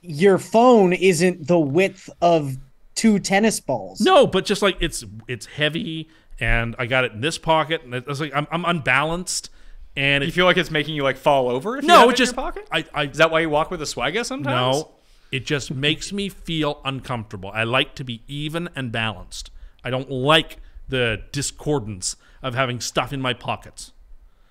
S6: your phone isn't the width of 2 tennis balls.
S5: No, but just like it's heavy, and I got it in this pocket, and it's like I'm unbalanced, and
S3: you feel like it's making you like fall over. If you
S5: no,
S3: have
S5: it
S3: in
S5: just
S3: your pocket.
S5: I
S3: Is that why you walk with a swagger sometimes?
S5: no, it just makes me feel uncomfortable. I like to be even and balanced. I don't like the discordance of having stuff in my pockets.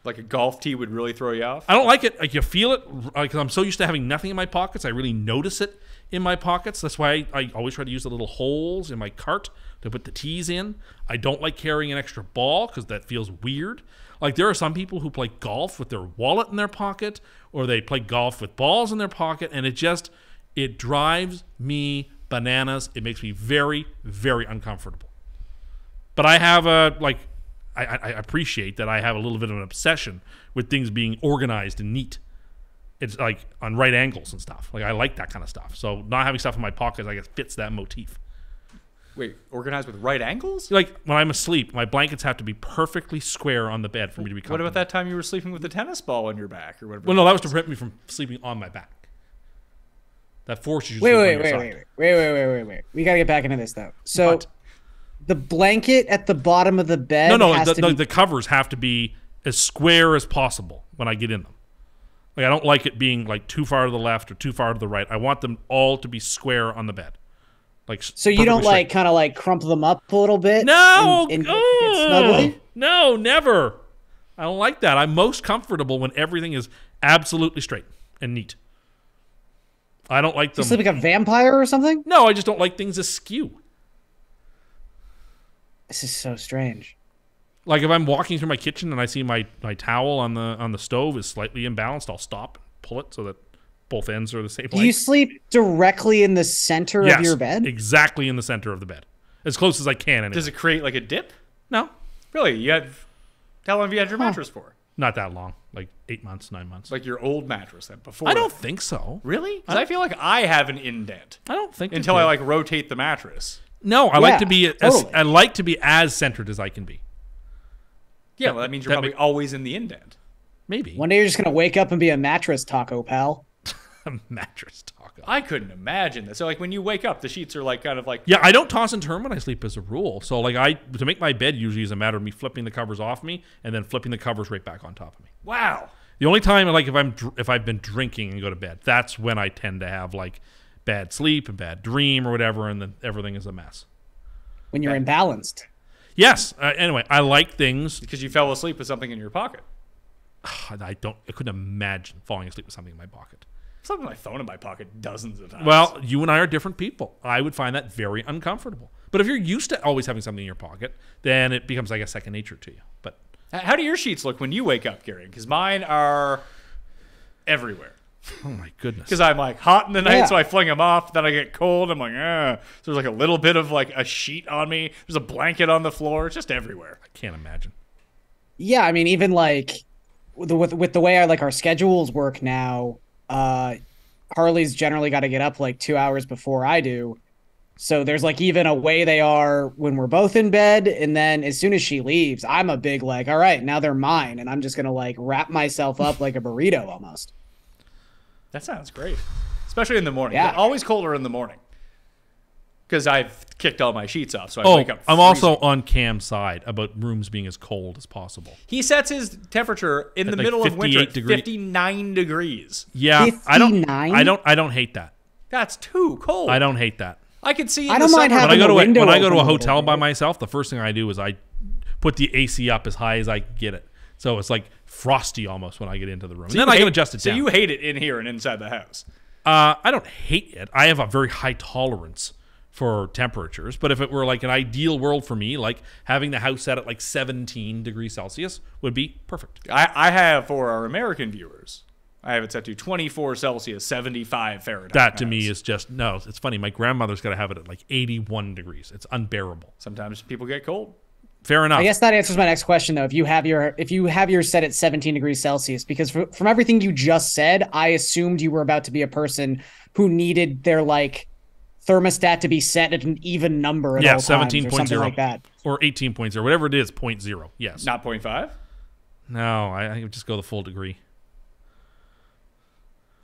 S3: Like a golf tee would really throw you off.
S5: I don't like it. Like you feel it, because I'm so used to having nothing in my pockets. I really notice it in my pockets. That's why I always try to use the little holes in my cart to put the tees in. I don't like carrying an extra ball because that feels weird. Like there are some people who play golf with their wallet in their pocket, or they play golf with balls in their pocket, and it drives me bananas. It makes me very, very uncomfortable. But I have I appreciate that I have a little bit of an obsession with things being organized and neat. It's like on right angles and stuff. Like I like that kind of stuff. So not having stuff in my pockets, I guess, fits that motif.
S3: Wait, organized with right angles?
S5: Like when I'm asleep, my blankets have to be perfectly square on the bed for me to be comfortable.
S3: What about that time you were sleeping with the tennis ball on your back or whatever?
S5: Well, no, that was to prevent me from sleeping on my back. That forces you to sleep on your side.
S6: Wait. We gotta get back into this though. So
S5: What?
S6: the blanket at the bottom of the bed has to be
S5: the covers have to be as square as possible when I get in them. Like I don't like it being like too far to the left or too far to the right. I want them all to be square on the bed. Like
S6: so you don't like kind of like crumple them up a little bit?
S5: No,
S6: and get snuggly?
S5: no, never. I don't like that. I'm most comfortable when everything is absolutely straight and neat. I don't like them.
S6: You sleep like a vampire or something?
S5: No, I just don't like things askew.
S6: This is so strange.
S5: Like if I'm walking through my kitchen and I see my towel on the stove is slightly imbalanced, I'll stop, pull it so that both ends are the same
S6: Do
S5: height.
S6: you sleep directly in the center of your bed?
S5: Exactly in the center of the bed. As close as I can. Anyway.
S3: Does it create like a dip?
S5: No,
S3: Really? How long have you had your mattress for?
S5: not that long. Like 8 months, 9 months.
S3: Like your old mattress then before?
S5: I don't think so.
S3: Really? Because I feel like I have an indent
S5: I don't think
S3: until
S5: it
S3: I
S5: did.
S3: like rotate the mattress.
S5: No, I like to be
S6: totally.
S5: I like to be as centered as I can be.
S3: Yeah, well that means you're
S5: that
S3: probably always in the indent.
S5: Maybe.
S6: One day you're just gonna wake up and be a mattress taco, pal.
S5: A mattress taco.
S3: I couldn't imagine that. So like when you wake up, the sheets are like kind of like
S5: Yeah, I don't toss and turn when I sleep as a rule. So like to make my bed usually is a matter of me flipping the covers off me and then flipping the covers right back on top of me.
S3: wow.
S5: The only time like if I've been drinking and go to bed, that's when I tend to have like bad sleep and bad dream or whatever, and then everything is a mess.
S6: When you're imbalanced.
S5: Yes. Anyway, I like things.
S3: Because you fell asleep with something in your pocket.
S5: I couldn't imagine falling asleep with something in my pocket.
S3: Something my phone in my pocket dozens of times.
S5: Well, you and I are different people. I would find that very uncomfortable. But if you're used to always having something in your pocket, then it becomes like a second nature to you. But
S3: how do your sheets look when you wake up, Gary? Because mine are everywhere.
S5: Oh my goodness.
S3: Because I'm like hot in the night,
S6: Yeah.
S3: so I fling them off. Then I get cold. I'm like, ah. So there's like a little bit of like a sheet on me. There's a blanket on the floor. It's just everywhere.
S5: I can't imagine.
S6: Yeah, I mean, even like with the way our schedules work now, Harley's generally got to get up like 2 hours before I do. So there's like even a way they are when we're both in bed. And then as soon as she leaves, I'm a big like, all right, now they're mine. And I'm just going to like wrap myself up like a burrito almost.
S3: That sounds great. Especially in the morning.
S6: Yeah.
S3: It's always colder in the morning. Because I've kicked all my sheets off, so I wake up
S5: I'm
S3: freezing.
S5: also on Cam's side about rooms being as cold as possible.
S3: He sets his temperature in the
S5: like
S3: middle of winter
S5: 58
S3: at
S5: degree-
S3: 59 degrees.
S5: Yeah,
S6: 59?
S5: I don't hate that.
S3: That's too cold.
S5: I don't hate that.
S3: I could see in
S6: I
S3: the
S6: don't mind
S3: summer.
S5: When I
S6: having
S5: go
S6: the
S5: to
S6: window
S5: when I go to
S6: open
S5: a
S6: a little
S5: hotel by
S6: bit.
S5: myself, the first thing I do is I put the AC up as high as I can get it. So it's like frosty almost when I get into the room. And then I can adjust it
S3: So
S5: down.
S3: you hate it in here and inside the house.
S5: I don't hate it. I have a very high tolerance for temperatures. But if it were like an ideal world for me, like having the house set at like 17 degrees Celsius would be perfect.
S3: I have, for our American viewers, I have it set to 24 Celsius, 75 Fahrenheit.
S5: That to me is just, no, it's funny. My grandmother's got to have it at like 81 degrees. It's unbearable.
S3: Sometimes people get cold.
S5: Fair enough.
S6: I guess that answers my next question though. If you have your set at 17 degrees Celsius, because from everything you just said, I assumed you were about to be a person who needed their like thermostat to be set at an even number at all times,
S5: 17.0
S6: or something like that.
S5: or 18.0, whatever it is, 0.0. Yes.
S3: Not 0.5?
S5: No, I would just go the full degree.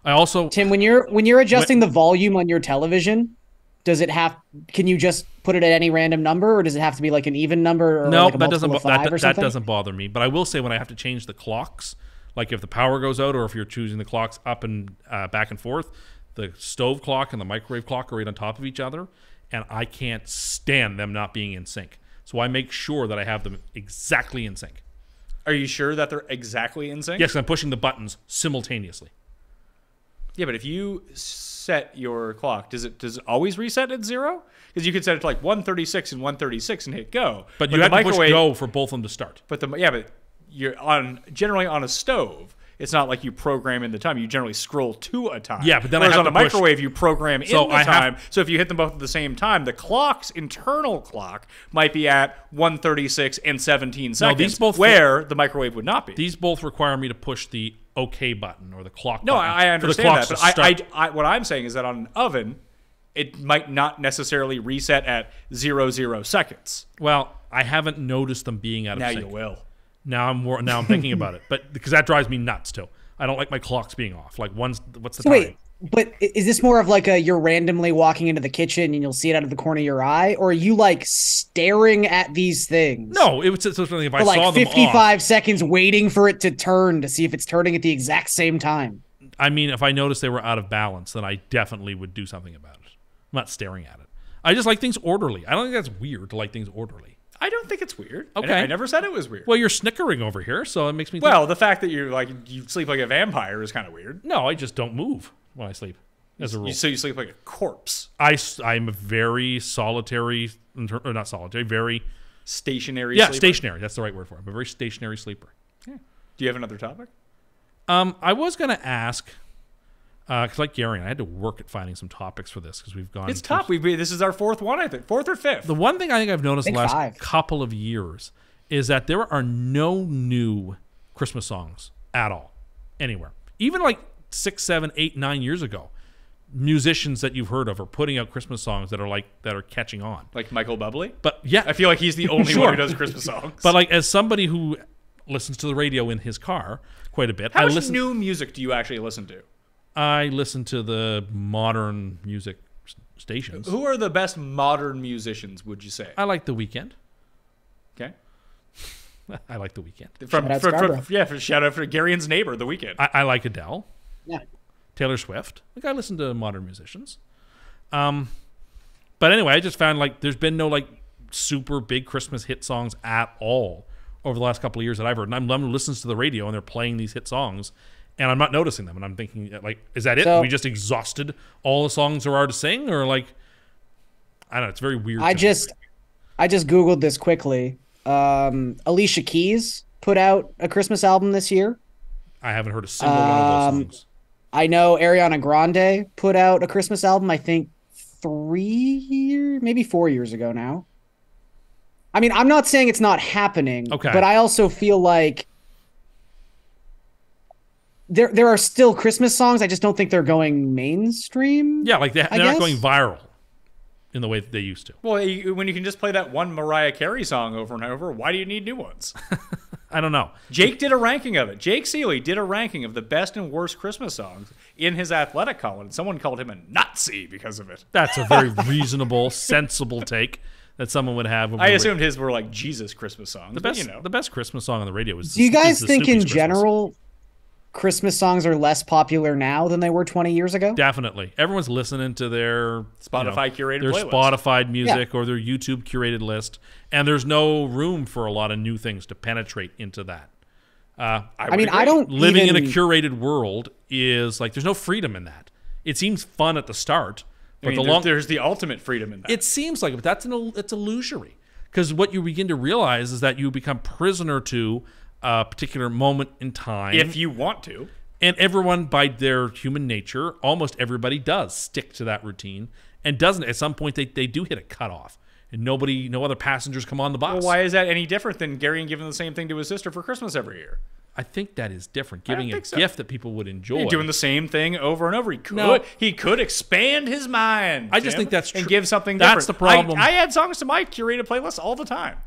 S5: I also
S6: Tim, when you're adjusting the volume on your television, can you just put it at any random number, or does it have to be like an even number, or
S5: no,
S6: like a
S5: that doesn't
S6: multiple of 5 or
S5: that
S6: something?
S5: doesn't bother me. But I will say when I have to change the clocks, like if the power goes out, or if you're choosing the clocks up and back and forth, the stove clock and the microwave clock are right on top of each other, and I can't stand them not being in sync. So I make sure that I have them exactly in sync.
S3: Are you sure that they're exactly in sync?
S5: Yes, I'm pushing the buttons simultaneously.
S3: Yeah, but if you set your clock, does it always reset at 0? Because you could set it to like 136 and 136 and hit go.
S5: But you have to push go for both of them to start.
S3: But you're generally on a stove. It's not like you program in the time. You generally scroll to a time.
S5: Yeah, but then
S3: whereas
S5: I have
S3: on
S5: to
S3: a
S5: push-
S3: microwave, you program in
S5: So
S3: the
S5: I have-
S3: time. So if you hit them both at the same time, the clock's internal clock might be at 136 and 17 seconds,
S5: these both-
S3: where the microwave would not be.
S5: These both require me to push the OK button or the clock
S3: No,
S5: button.
S3: I
S5: for the
S3: understand
S5: clocks
S3: that,
S5: to
S3: but
S5: start.
S3: I what I'm saying is that on an oven, it might not necessarily reset at 00 seconds.
S5: Well, I haven't noticed them being out of
S3: Now
S5: sync.
S3: you will.
S5: Now I'm thinking about it, but because that drives me nuts too. I don't like my clocks being off. Like what's the
S6: So
S5: time?
S6: wait, but is this more of like you're randomly walking into the kitchen and you'll see it out of the corner of your eye, or are you like staring at these things?
S5: No, it was something if I
S6: For
S5: saw
S6: like
S5: them
S6: 55 seconds waiting for it to turn to see if it's turning at the exact same time.
S5: off. I mean, if I noticed they were out of balance, then I definitely would do something about it. I'm not staring at it. I just like things orderly. I don't think that's weird to like things orderly.
S3: I don't think it's weird.
S5: Okay.
S3: I never said it was weird.
S5: Well, you're snickering over here, so it makes me think,
S3: Well, the fact that you sleep like a vampire is kind of weird.
S5: no, I just don't move when I sleep. As a rule,
S3: So you sleep like a corpse,
S5: I'm a very solitary, or not solitary, very
S3: stationary.
S5: yeah,
S3: sleeper.
S5: stationary. That's the right word for it. I'm a very stationary sleeper.
S3: Do you have another topic?
S5: I was gonna ask, because like Gary, I had to work at finding some topics for this because we've gone.
S3: It's tough. This is our fourth one, I think, fourth or fifth.
S5: The one thing I think I've noticed the
S6: think
S5: last
S6: 5.
S5: couple of years is that there are no new Christmas songs at all anywhere. Even like 6, 7, 8, 9 years ago, musicians that you've heard of are putting out Christmas songs that are catching on.
S3: Like Michael Bublé.
S5: But yeah,
S3: I feel like he's the only
S5: Sure.
S3: one who does Christmas songs.
S5: but like as somebody who listens to the radio in his car quite a bit,
S3: how much new music do you actually listen to?
S5: I listen to the modern music stations.
S3: Who are the best modern musicians, would you say?
S5: I like The Weeknd.
S3: Okay.
S5: I like The Weeknd.
S3: From
S6: Shout out Scarborough.
S3: shout out for Garion's neighbor, The Weeknd.
S5: I like Adele.
S6: Yeah.
S5: Taylor Swift. Like I listen to modern musicians. But anyway, I just found like there's been no like super big Christmas hit songs at all over the last couple of years that I've heard. And I'm listening to the radio and they're playing these hit songs and I'm not noticing them. And I'm thinking like, is that it?
S6: So-
S5: We just exhausted all the songs there are to sing, or like, I don't know. It's very weird.
S6: I
S5: to me.
S6: just Googled this quickly. Alicia Keys put out a Christmas album this year.
S5: I haven't heard a single one of those songs.
S6: I know Ariana Grande put out a Christmas album, I think maybe 4 years ago now. I mean, I'm not saying it's not happening,
S5: Okay.
S6: but I also feel like there are still Christmas songs. I just don't think they're going mainstream.
S5: Yeah, like they're not
S6: guess.
S5: going viral in the way that they used to.
S3: Well, when you can just play that one Mariah Carey song over and over, why do you need new ones?
S5: I don't know.
S3: Jake did a ranking of it. Jake Seeley did a ranking of the best and worst Christmas songs in his Athletic column. Someone called him a Nazi because of it.
S5: That's a very reasonable, sensible take that someone would have.
S3: I assumed his were like Jesus Christmas songs.
S5: the
S3: but,
S5: best,
S3: you know.
S5: the best Christmas song on the radio was.
S6: Do you guys
S5: the
S6: think in
S5: Snoopy's Christmas.
S6: general Christmas songs are less popular now than they were 20 years ago?
S5: Definitely, everyone's listening to their
S3: Spotify curated
S5: their
S3: playlist.
S5: Spotify music or their YouTube curated list, and there's no room for a lot of new things to penetrate into that.
S6: I mean, I don't
S5: Living
S6: even...
S5: in a curated world is like there's no freedom in that. It seems fun at the start, but
S3: I mean, there's the ultimate freedom in that.
S5: it seems like, but it's illusory, because what you begin to realize is that you become prisoner to a particular moment in time.
S3: if you want to.
S5: And everyone, by their human nature, almost everybody does stick to that routine, and doesn't. At some point, they do hit a cutoff, and no other passengers come on the bus.
S3: Well, why is that any different than Garion giving the same thing to his sister for Christmas every year?
S5: I think that is different.
S3: I don't
S5: Giving a
S3: think so.
S5: gift that people would enjoy.
S3: You're doing the same thing over and over.
S5: No.
S3: He could expand his mind.
S5: I just
S3: Tim,
S5: think that's
S3: and
S5: true.
S3: give something
S5: That's
S3: different.
S5: the problem.
S3: I add songs to my curated playlist all the time.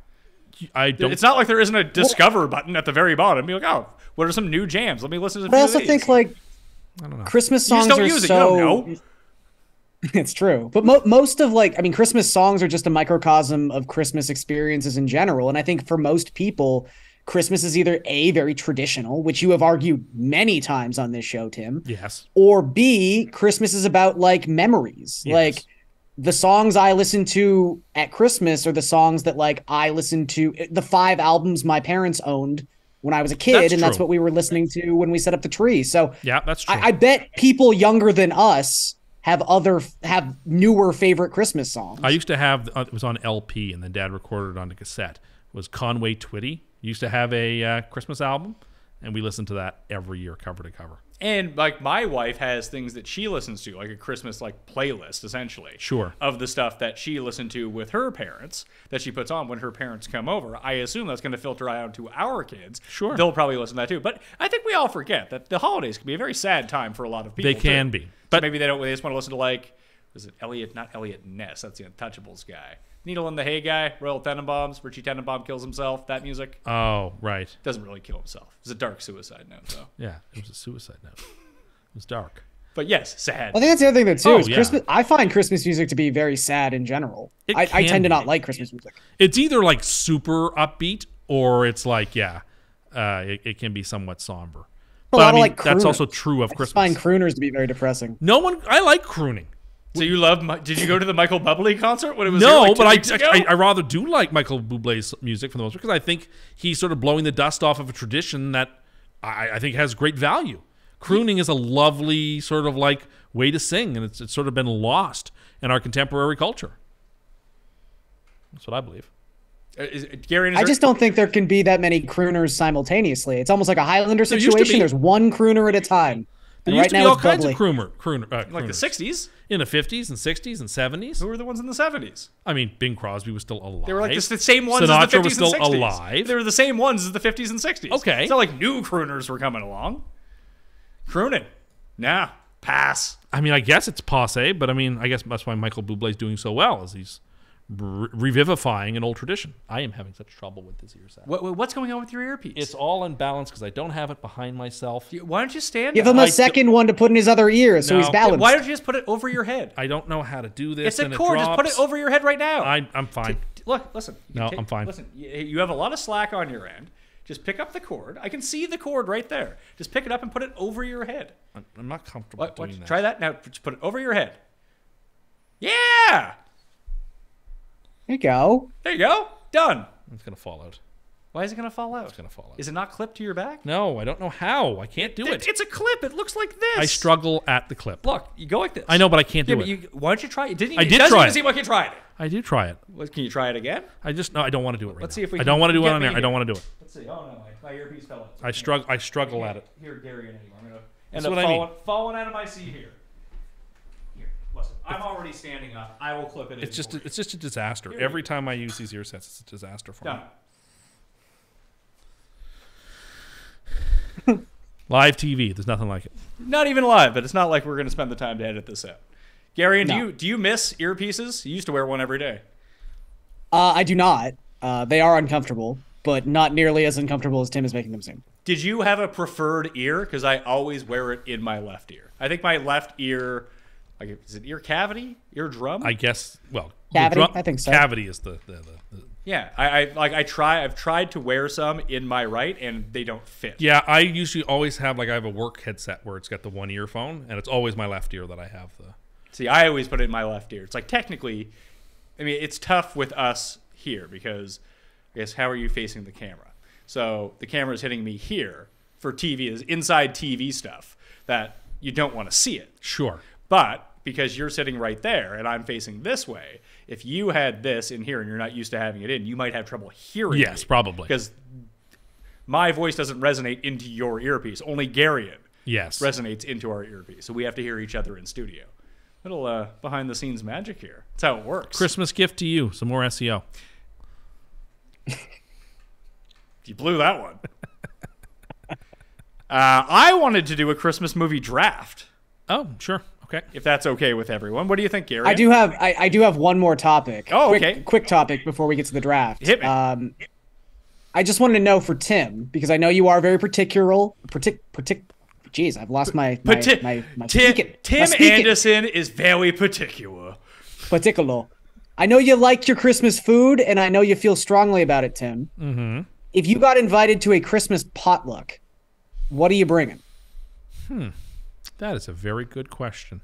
S5: I don't.
S3: It's not like there isn't a discover button at the very bottom. Be like, oh, what are some new jams? Let me listen to a
S6: But
S3: few
S6: I also
S3: of these.
S6: think like
S5: I don't know.
S6: Christmas
S3: You
S6: songs
S3: just don't
S6: are
S3: use it.
S6: so.
S3: You don't know.
S6: It's true, but most of Christmas songs are just a microcosm of Christmas experiences in general, and I think for most people, Christmas is either A, very traditional, which you have argued many times on this show, Tim,
S5: Yes.
S6: or B, Christmas is about like memories.
S5: Yes.
S6: Like the songs I listen to at Christmas are the songs that like I listened to, the 5 albums my parents owned when I was a kid,
S5: That's
S6: and that's
S5: true.
S6: what we were listening to when we set up the tree. So
S5: Yeah, that's true.
S6: I bet people younger than us have newer favorite Christmas songs.
S5: I used to have it was on LP, and then Dad recorded it onto cassette. It was Conway Twitty. He used to have a Christmas album, and we listened to that every year, cover to cover.
S3: And like my wife has things that she listens to, like a Christmas like playlist, essentially.
S5: Sure.
S3: Of the stuff that she listened to with her parents that she puts on when her parents come over. I assume that's going to filter out to our kids.
S5: Sure.
S3: They'll probably listen to that too. But I think we all forget that the holidays can be a very sad time for a lot of people.
S5: They can
S3: too.
S5: be.
S3: So
S5: But
S3: maybe they just want to listen to like, was it Elliot? Not Elliot Ness. That's the Untouchables guy. Needle in the Hay guy. Royal Tenenbaums. Richie Tenenbaum kills himself. That music
S5: Oh, right.
S3: doesn't really kill himself. It's a dark suicide note, though.
S5: Yeah, it was a suicide note. It was dark.
S3: But yes, sad.
S6: I think that's the other thing that too
S5: Oh,
S6: is
S5: yeah.
S6: Christmas. I find Christmas music to be very sad in general.
S5: It
S6: I
S5: can
S6: tend to not
S5: be.
S6: like Christmas music.
S5: It's either like super upbeat, or it's like, it can be somewhat somber.
S6: A
S5: But
S6: lot
S5: I
S6: of,
S5: mean,
S6: like,
S5: that's also
S6: crooners.
S5: true of
S6: I
S5: Christmas.
S6: find crooners to be very depressing.
S5: I like crooning.
S3: So you love? Did you go to the Michael Bublé concert when it was? here,
S5: No,
S3: like, 2
S5: but
S3: weeks ago?
S5: I rather do like Michael Bublé's music for the most part, because I think he's sort of blowing the dust off of a tradition that I think has great value. Crooning is a lovely sort of like way to sing, and it's sort of been lost in our contemporary culture. That's what I believe.
S3: Gary,
S6: I just don't think there can be that many crooners simultaneously. It's almost like a Highlander
S5: There used to
S6: situation.
S5: be.
S6: There's one crooner at a time.
S5: There
S6: And
S5: used
S6: right
S5: to be
S6: now
S5: all
S6: it's
S5: kinds
S6: bubbly.
S5: of
S3: like the
S5: crooners.
S3: '60s.
S5: In the 50s and 60s and 70s.
S3: Who were the ones in the '70s?
S5: I mean, Bing Crosby was still alive.
S3: They were like the same ones
S5: Sinatra
S3: as the 50s
S5: was still
S3: and 60s.
S5: alive.
S3: They were the same ones as the 50s and 60s.
S5: Okay.
S3: It's not like new crooners were coming along. Crooning. Nah, pass.
S5: I mean, I guess it's passe, but I mean, I guess that's why Michael Bublé's doing so well, is he's revivifying an old tradition. I am having such trouble with this earset.
S3: What's going on with your earpiece?
S5: It's all unbalanced because I don't have it behind myself.
S3: Why don't you stand
S6: Give
S3: up?
S6: him a second one to put in his other ear so
S5: No.
S6: he's balanced.
S3: Why don't you just put it over your head?
S5: I don't know how to do this.
S3: It's a
S5: and
S3: cord.
S5: It
S3: Just put it
S5: drops.
S3: over your head right now.
S5: I'm fine.
S3: Look, listen.
S5: No, I'm fine.
S3: Listen, you have a lot of slack on your end. Just pick up the cord. I can see the cord right there. Just pick it up and put it over your head.
S5: I'm not comfortable doing that.
S3: Try that now. Just put it over your head. Yeah.
S6: There you go.
S3: There you go. Done.
S5: It's gonna fall out.
S3: Why is it gonna fall out?
S5: It's gonna fall out.
S3: Is it not clipped to your back?
S5: No, I don't know how. I can't do it.
S3: It's a clip. It looks like this.
S5: I struggle at the clip.
S3: Look, you go like this.
S5: I know, but I can't
S3: Yeah,
S5: do
S3: but
S5: it.
S3: why don't you try it?
S5: I did
S3: doesn't
S5: try
S3: even
S5: it.
S3: seem like you tried it.
S5: I do try it.
S3: Can you try it again?
S5: I don't want to do it right
S3: Let's
S5: now.
S3: see if we
S5: I
S3: can
S5: don't want to do it
S3: get
S5: on
S3: me
S5: there. I
S3: here.
S5: don't want to do it.
S3: Let's see. Oh no, my earpiece fell out.
S5: I struggle at it.
S3: Here, Gary, anymore. end
S5: That's
S3: up
S5: what I mean.
S3: falling out of my seat here. Here, listen. I'm already standing up. I will clip it.
S5: It's just a disaster. Every time I use these ear sets, it's a disaster for
S3: Done.
S5: me. Live TV, there's nothing like it.
S3: Not even live, but it's not like we're going to spend the time to edit this out. Garion, do you miss earpieces? You used to wear one every day.
S6: I do not. They are uncomfortable, but not nearly as uncomfortable as Tim is making them seem.
S3: Did you have a preferred ear? Because I always wear it in my left ear. I think my left ear, like, is it ear cavity? Eardrum?
S5: I guess, well,
S6: Cavity? I think so.
S5: Cavity is the
S3: yeah. I've tried to wear some in my right, and they don't fit.
S5: Yeah, I usually always have, like, I have a work headset where it's got the one earphone, and it's always my left ear that I have the.
S3: See, I always put it in my left ear. It's like, technically, I mean, it's tough with us here because, I guess, how are you facing the camera? So the camera is hitting me here for TV, is inside TV stuff that you don't want to see it.
S5: Sure.
S3: But because you're sitting right there and I'm facing this way, if you had this in here and you're not used to having it in, you might have trouble hearing
S5: Yes,
S3: me.
S5: probably.
S3: Because my voice doesn't resonate into your earpiece. Only Garion resonates into our earpiece. So we have to hear each other in studio. Little behind-the-scenes magic here. That's how it works.
S5: Christmas gift to you, some more SEO.
S3: You blew that one. I wanted to do a Christmas movie draft,
S5: Oh, sure. Okay.
S3: if that's okay with everyone. What do you think, Gary?
S6: I do have one more topic.
S3: Oh, okay.
S6: Quick topic before we get to the draft.
S3: Hit me.
S6: I just wanted to know for Tim, because I know you are very particular. Jeez, I've lost my speaking.
S3: Tim Anderson is very particular.
S6: Particular. I know you like your Christmas food, and I know you feel strongly about it, Tim.
S5: Mm-hmm.
S6: If you got invited to a Christmas potluck, what are you bringing?
S5: That is a very good question.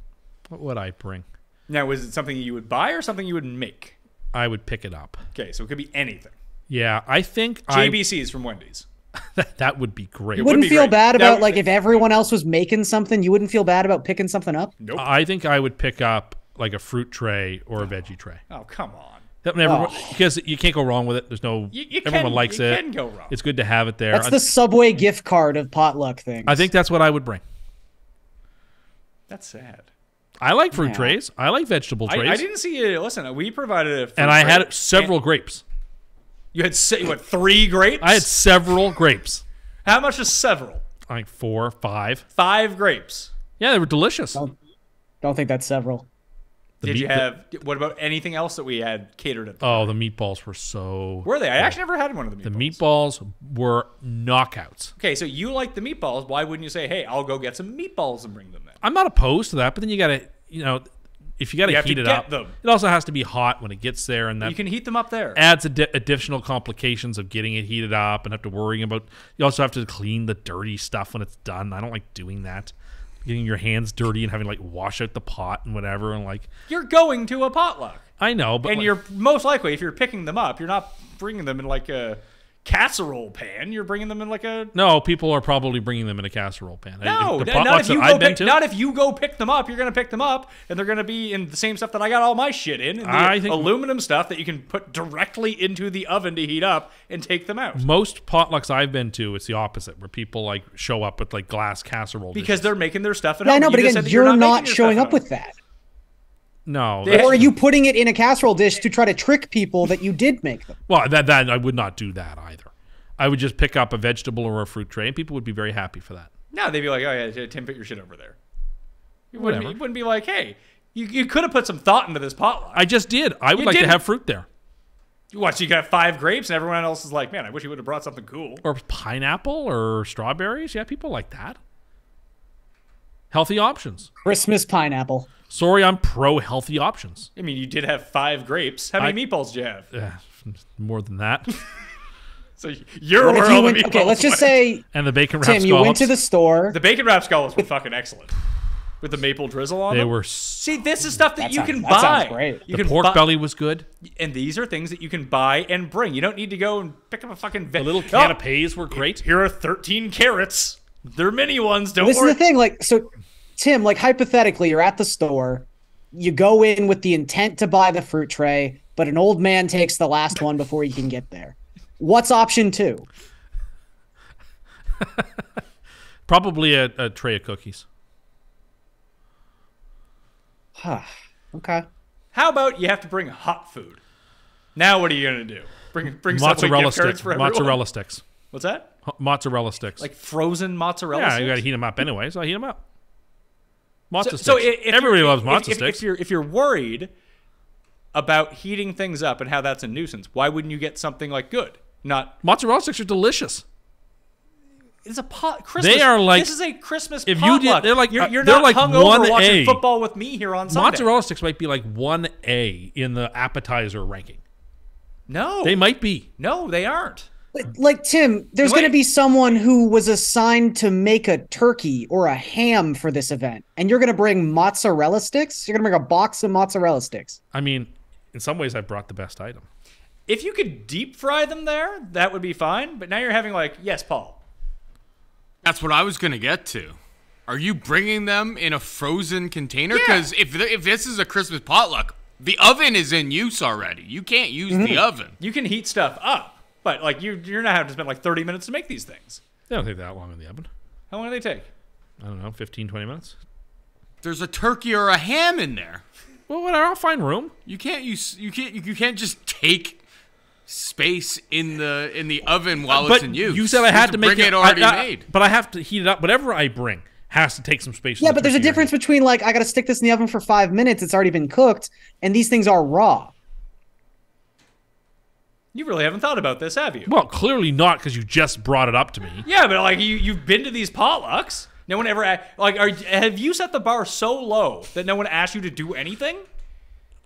S5: What would I bring?
S3: Now, is it something you would buy or something you would make?
S5: I would pick it up.
S3: Okay, so it could be anything.
S5: Yeah, I think
S3: JBC's from Wendy's.
S5: that would be great.
S3: It
S6: You
S3: would
S6: wouldn't
S3: be
S6: feel
S3: great.
S6: bad about,
S3: That-
S6: like, if everyone else was making something, you wouldn't feel bad about picking something up?
S3: Nope.
S5: I think I would pick up like a fruit tray or a veggie tray.
S3: Oh, come on.
S5: Because you can't go wrong with it. There's no everyone likes it.
S3: You can go wrong.
S5: It's good to have it there.
S6: That's the Subway gift card of potluck things.
S5: I think that's what I would bring.
S3: That's sad.
S5: I like fruit
S6: Yeah.
S5: trays. I like vegetable trays.
S3: I didn't see it. Listen, we provided a fruit
S5: and I
S3: tray.
S5: had several grapes.
S3: You had, what, 3 grapes?
S5: I had several grapes.
S3: How much is several?
S5: Like 4, 5.
S3: 5 grapes.
S5: Yeah, they were delicious.
S6: Don't think that's several.
S3: Did you have, what about anything else that we had catered at the
S5: Oh, the meatballs were so...
S3: Were they? I actually never had one of the meatballs.
S5: The meatballs were knockouts.
S3: Okay, so you like the meatballs. Why wouldn't you say, hey, I'll go get some meatballs and bring them in?
S5: I'm not opposed to that, but then you got to, if you got
S3: You
S5: to
S3: have
S5: heat
S3: to
S5: it
S3: get
S5: up,
S3: them.
S5: it also has to be hot when it gets there, and that
S3: You can heat them up there.
S5: adds additional complications of getting it heated up and have to worry about. You also have to clean the dirty stuff when it's done. I don't like doing that. Getting your hands dirty and having to, like, wash out the pot and whatever, and like
S3: You're going to a potluck.
S5: I know, but
S3: And
S5: like,
S3: you're most likely, if you're picking them up, you're not bringing them in like a casserole pan. You're bringing them in like a...
S5: no, people are probably bringing them in a casserole pan.
S3: No,
S5: The
S3: not
S5: potlucks
S3: if you
S5: that I've
S3: go
S5: been
S3: pick,
S5: to-
S3: not if you go pick them up. You're going to pick them up, and they're going to be in the same stuff that I got all my shit in. The
S5: I think-
S3: aluminum stuff that you can put directly into the oven to heat up and take them out.
S5: Most potlucks I've been to, it's the opposite, where people like show up with like glass casserole
S3: Because
S5: dishes.
S3: they're making their stuff at
S6: Yeah, I
S3: home.
S6: know,
S3: You
S6: but
S3: just
S6: again,
S3: said that you're
S6: you're not
S3: making your
S6: showing
S3: stuff
S6: up
S3: at home.
S6: with that.
S5: No,
S3: They-
S5: that's-
S6: Or are you putting it in a casserole dish to try to trick people that you did make them?
S5: well, that I would not do that either. I would just pick up a vegetable or a fruit tray, and people would be very happy for that.
S3: No, they'd be like, oh, yeah, Tim, put your shit over there. You
S5: Whatever.
S3: wouldn't be like, hey, you could have put some thought into this potluck.
S5: I just did. I would
S3: You
S5: like to
S3: didn't.
S5: have fruit there,
S3: What, so you got 5 grapes, and everyone else is like, man, I wish you would have brought something cool.
S5: or pineapple, or strawberries. Yeah, people like that. Healthy options.
S6: Christmas pineapple.
S5: Sorry, I'm pro healthy options.
S3: I mean, you did have 5 grapes. How many meatballs did you have?
S5: More than that.
S3: So you're
S6: What if
S3: where
S6: you
S3: all the
S6: went,
S3: meatballs
S6: okay, let's just
S3: went.
S6: say,
S5: And the bacon wrapped
S6: Tim, you went
S5: scallops.
S6: to the store.
S3: The bacon wrap scallops were fucking excellent. With the maple drizzle on
S5: They
S3: them.
S5: were.
S3: See, this is stuff that you can
S6: that
S3: buy.
S6: sounds great.
S3: You
S5: The
S3: can
S5: pork
S3: buy,
S5: belly was good.
S3: and these are things that you can buy and bring. You don't need to go and pick up a fucking...
S5: The little canapes were great.
S3: Here are 13 carrots. They're mini ones. Don't
S6: This
S3: worry.
S6: is the thing, like, so, Tim, like, hypothetically, you're at the store, you go in with the intent to buy the fruit tray, but an old man takes the last one before you can get there. What's option 2?
S5: Probably a tray of cookies.
S6: Okay.
S3: How about you have to bring hot food? Now what are you gonna do? Bring
S5: Mozzarella
S3: gift cards
S5: sticks.
S3: for everyone?
S5: Mozzarella sticks.
S3: What's that?
S5: Mozzarella sticks.
S3: Like frozen mozzarella
S5: yeah,
S3: sticks?
S5: you got to heat them up anyway, so I heat them up. Mozza sticks.
S3: So if
S5: Everybody
S3: you're-
S5: loves mozza sticks.
S3: If you're worried about heating things up and how that's a nuisance, why wouldn't you get something like good? Not
S5: Mozzarella sticks are delicious.
S3: it's a Christmas.
S5: They are like-
S3: this is a Christmas
S5: if you
S3: potluck.
S5: did- they're like-
S3: you're
S5: they're
S3: not
S5: like
S3: hungover
S5: 1A.
S3: watching football with me here on Sunday.
S5: Mozzarella sticks might be like 1A in the appetizer ranking.
S3: No,
S5: They might be.
S3: No, they aren't.
S6: Like Tim, there's
S3: Wait.
S6: going to be someone who was assigned to make a turkey or a ham for this event, and you're going to bring mozzarella sticks? You're going to bring a box of mozzarella sticks?
S5: I mean, in some ways, I've brought the best item.
S3: If you could deep fry them there, that would be fine. But now you're having yes, Paul.
S7: That's what I was gonna get to. Are you bringing them in a frozen container?
S3: Yeah.
S7: Because if this is a Christmas potluck, the oven is in use already. You can't use the oven.
S3: You can heat stuff up, but you're not having to spend 30 minutes to make these things.
S5: They don't take that long in the oven.
S3: How long do they take?
S5: I don't know, 15, 20 minutes.
S7: There's a turkey or a ham in there.
S5: Well, whatever. I'll find room.
S7: You can't just take space in the oven while
S5: But
S7: it's in use.
S5: you said I had to make
S7: bring it already
S5: I-
S7: made.
S5: But I have to heat it up. Whatever I bring has to take some space.
S6: Yeah, but there's a difference between I got to stick this in the oven for 5 minutes. It's already been cooked, and these things are raw.
S3: You really haven't thought about this, have you?
S5: Well, clearly not, because you just brought it up to me.
S3: Yeah, but you've been to these potlucks. No one ever have you set the bar so low that no one asked you to do anything?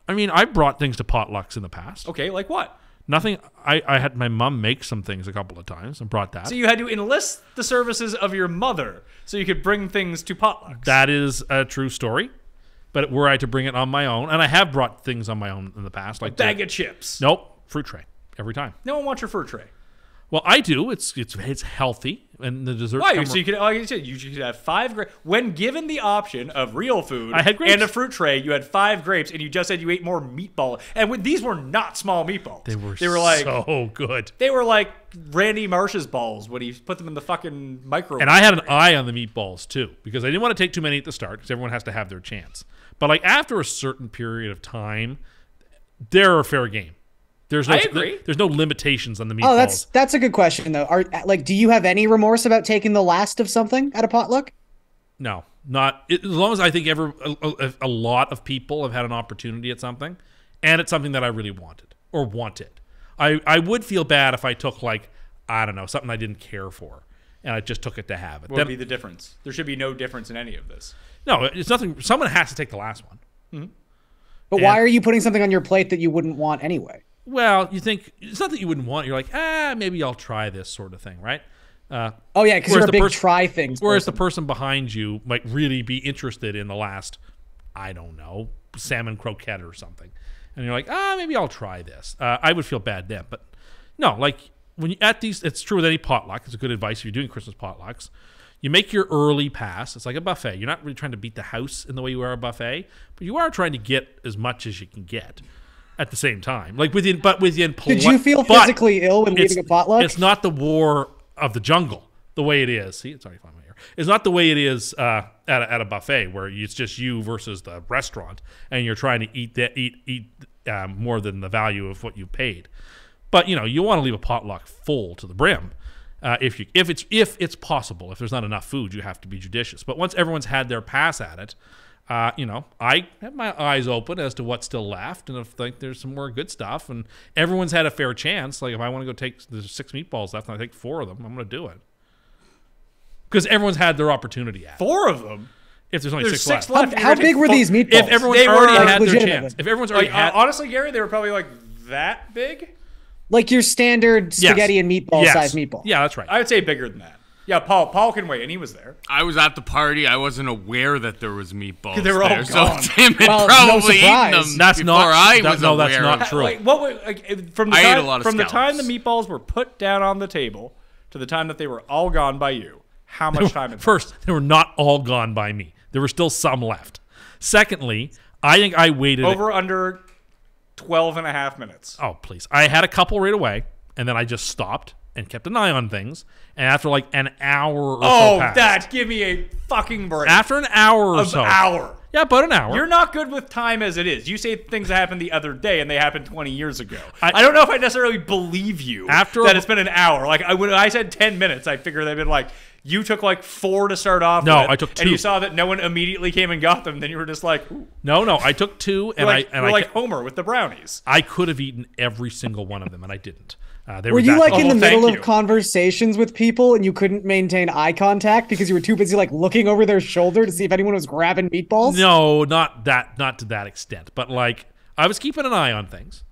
S5: I mean, I brought things to potlucks in the past.
S3: Okay, like what?
S5: Nothing. I had my mom make some things a couple of times and brought that.
S3: So you had to enlist the services of your mother so you could bring things to potlucks.
S5: That is a true story. But were I to bring it on my own, and I have brought things on my own in the past, like
S3: bag of chips.
S5: Nope, fruit tray every time.
S3: No one wants your fruit tray.
S5: Well, I do. It's healthy, and the desserts.
S3: Why?
S5: come
S3: So you could, like you said, you should have 5 grapes. When given the option of real food
S5: I had grapes.
S3: and a fruit tray, you had 5 grapes, and you just said you ate more meatball. And these were not small meatballs.
S5: They were
S3: so
S5: good.
S3: They were like Randy Marsh's balls when he put them in the fucking microwave.
S5: And I had an eye on the meatballs too, because I didn't want to take too many at the start, because everyone has to have their chance. But after a certain period of time, they're a fair game. I agree. There's no limitations on the meatballs.
S6: Oh, that's a good question though. Do you have any remorse about taking the last of something at a potluck?
S5: No, not as long as I think a lot of people have had an opportunity at something, and it's something that I really wanted. I would feel bad if I took I don't know, something I didn't care for, and I just took it to have it.
S3: What would be the difference? There should be no difference in any of this.
S5: No, it's nothing. Someone has to take the last one.
S3: Mm-hmm.
S6: But why are you putting something on your plate that you wouldn't want anyway?
S5: Well, you think it's not that you wouldn't want. You're like, maybe I'll try this sort of thing, right?
S6: Oh yeah, because you're a big try things.
S5: Whereas the person behind you might really be interested in the last, I don't know, salmon croquette or something, and you're like, maybe I'll try this. I would feel bad then, but no, when you at these, it's true with any potluck. It's a good advice if you're doing Christmas potlucks. You make your early pass. It's like a buffet. You're not really trying to beat the house in the way you are a buffet, but you are trying to get as much as you can get at the same time. Within
S6: Did you feel physically ill when leaving a potluck?
S5: It's not the war of the jungle the way it is. See, it's already fine here. It's not the way it is at a buffet where it's just you versus the restaurant, and you're trying to eat more than the value of what you paid. But you want to leave a potluck full to the brim. If it's possible. If there's not enough food, you have to be judicious. But once everyone's had their pass at it, I have my eyes open as to what's still left, and if there's some more good stuff, and everyone's had a fair chance. If I want to go take, there's 6 meatballs left, and I take 4 of them, I'm going to do it because everyone's had their opportunity at it.
S3: 4 of them.
S5: If there's only 6 left.
S6: How big were these meatballs?
S5: If everyone's already had their chance. If everyone's already had,
S3: honestly, Gary, they were probably that big.
S6: Like your standard spaghetti and meatball size meatball.
S5: Yeah, that's right.
S3: I would say bigger than that. Yeah, Paul can wait, and he was there.
S7: I was at the party. I wasn't aware that there was meatballs.
S3: They were all
S7: there,
S3: gone.
S7: So Tim had
S6: Well,
S7: probably
S6: no
S7: eaten them
S5: That's
S7: before
S5: not-
S7: I
S5: that-
S7: was
S5: no,
S7: aware.
S5: that's not
S7: of
S5: true.
S3: From the
S7: I ate
S3: time,
S7: a lot of
S3: from the time the
S7: scallops.
S3: meatballs were put down on the table to the time that they were all gone by you, how much time?
S5: First, they were not all gone by me. There were still some left. Secondly, I think I waited
S3: under 12 and a half minutes.
S5: Oh, please. I had a couple right away, and then I just stopped and kept an eye on things. And after like an hour or so passed,
S3: give me a fucking break.
S5: after an hour or
S3: An
S5: so.
S3: hour.
S5: Yeah, about an hour.
S3: You're not good with time as it is. You say things that happened the other day and they happened 20 years ago. I don't know if I necessarily believe you that it's been an hour. Like when I said 10 minutes, I figured they'd been like, you took like 4 to start off
S5: No,
S3: with,
S5: I took 2.
S3: and you saw that no one immediately came and got them. Then you were just like, ooh.
S5: No, I took 2, and
S3: You're like Homer with the brownies.
S5: I could have eaten every single one of them, and I didn't. They
S6: Were you
S5: that
S6: like
S5: good.
S6: in the
S3: thank
S6: middle
S3: you.
S6: of conversations with people and you couldn't maintain eye contact because you were too busy like looking over their shoulder to see if anyone was grabbing meatballs?
S5: No, not to that extent. But like, I was keeping an eye on things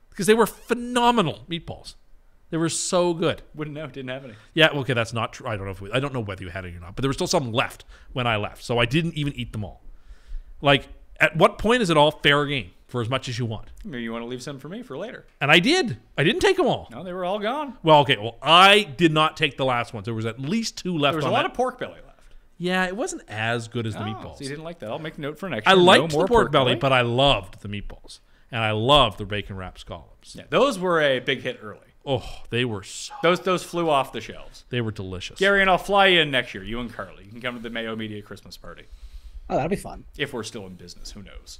S5: because they were phenomenal meatballs. They were so good.
S3: Wouldn't know. Didn't have any.
S5: Yeah, okay, that's not true. I don't know whether you had any or not, but there was still some left when I left, so I didn't even eat them all. Like, at what point is it all fair game for as much as you want?
S3: Maybe you want to leave some for me for later.
S5: And I did. I didn't take them all.
S3: No, they were all gone.
S5: Well, okay. Well, I did not take the last ones. There was at least 2 left.
S3: There was
S5: on
S3: a lot
S5: that.
S3: of pork belly left.
S5: Yeah, it wasn't as good as the
S3: Oh,
S5: meatballs.
S3: so you didn't like that. I'll make a note for next
S5: I
S3: year.
S5: liked
S3: No more
S5: the pork belly, but I loved the meatballs, and I loved the bacon wrapped scallops.
S3: Yeah, those were a big hit early.
S5: Oh, they were so.
S3: Those flew off the shelves.
S5: They were delicious.
S3: Gary, and I'll fly you in next year. You and Carly. You can come to the Mayo Media Christmas party
S6: Oh, that'll be fun.
S3: if we're still in business. Who knows?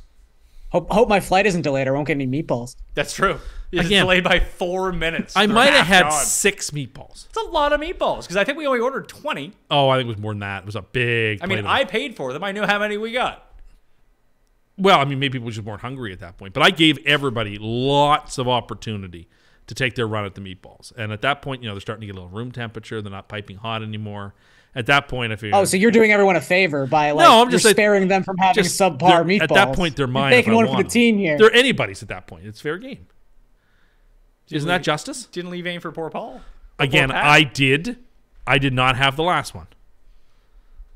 S6: Hope my flight isn't delayed. I won't get any meatballs.
S3: That's true. It's
S5: Again,
S3: delayed by 4 minutes.
S5: I
S3: They're
S5: might have
S3: half
S5: had
S3: gone.
S5: 6 meatballs.
S3: It's a lot of meatballs because I think we only ordered 20.
S5: Oh, I think it was more than that. It was a big.
S3: I mean,
S5: plate of
S3: I
S5: them.
S3: paid for them. I knew how many we got.
S5: Well, I mean, maybe people just weren't hungry at that point, but I gave everybody lots of opportunity to take their run at the meatballs. And at that point, they're starting to get a little room temperature. They're not piping hot anymore. At that point, if you
S6: Oh, so you're doing everyone a favor by like
S5: No, I'm just
S6: you're
S5: saying-
S6: sparing them from having
S5: just
S6: subpar meatballs.
S5: at that point, they're mine.
S6: You're taking
S5: if I
S6: one for
S5: want
S6: the team
S5: them.
S6: here.
S5: They're anybody's at that point. It's fair game. Isn't that justice?
S3: Didn't leave any for poor Paul.
S5: Again,
S3: Pat?
S5: I did. I did not have the last one.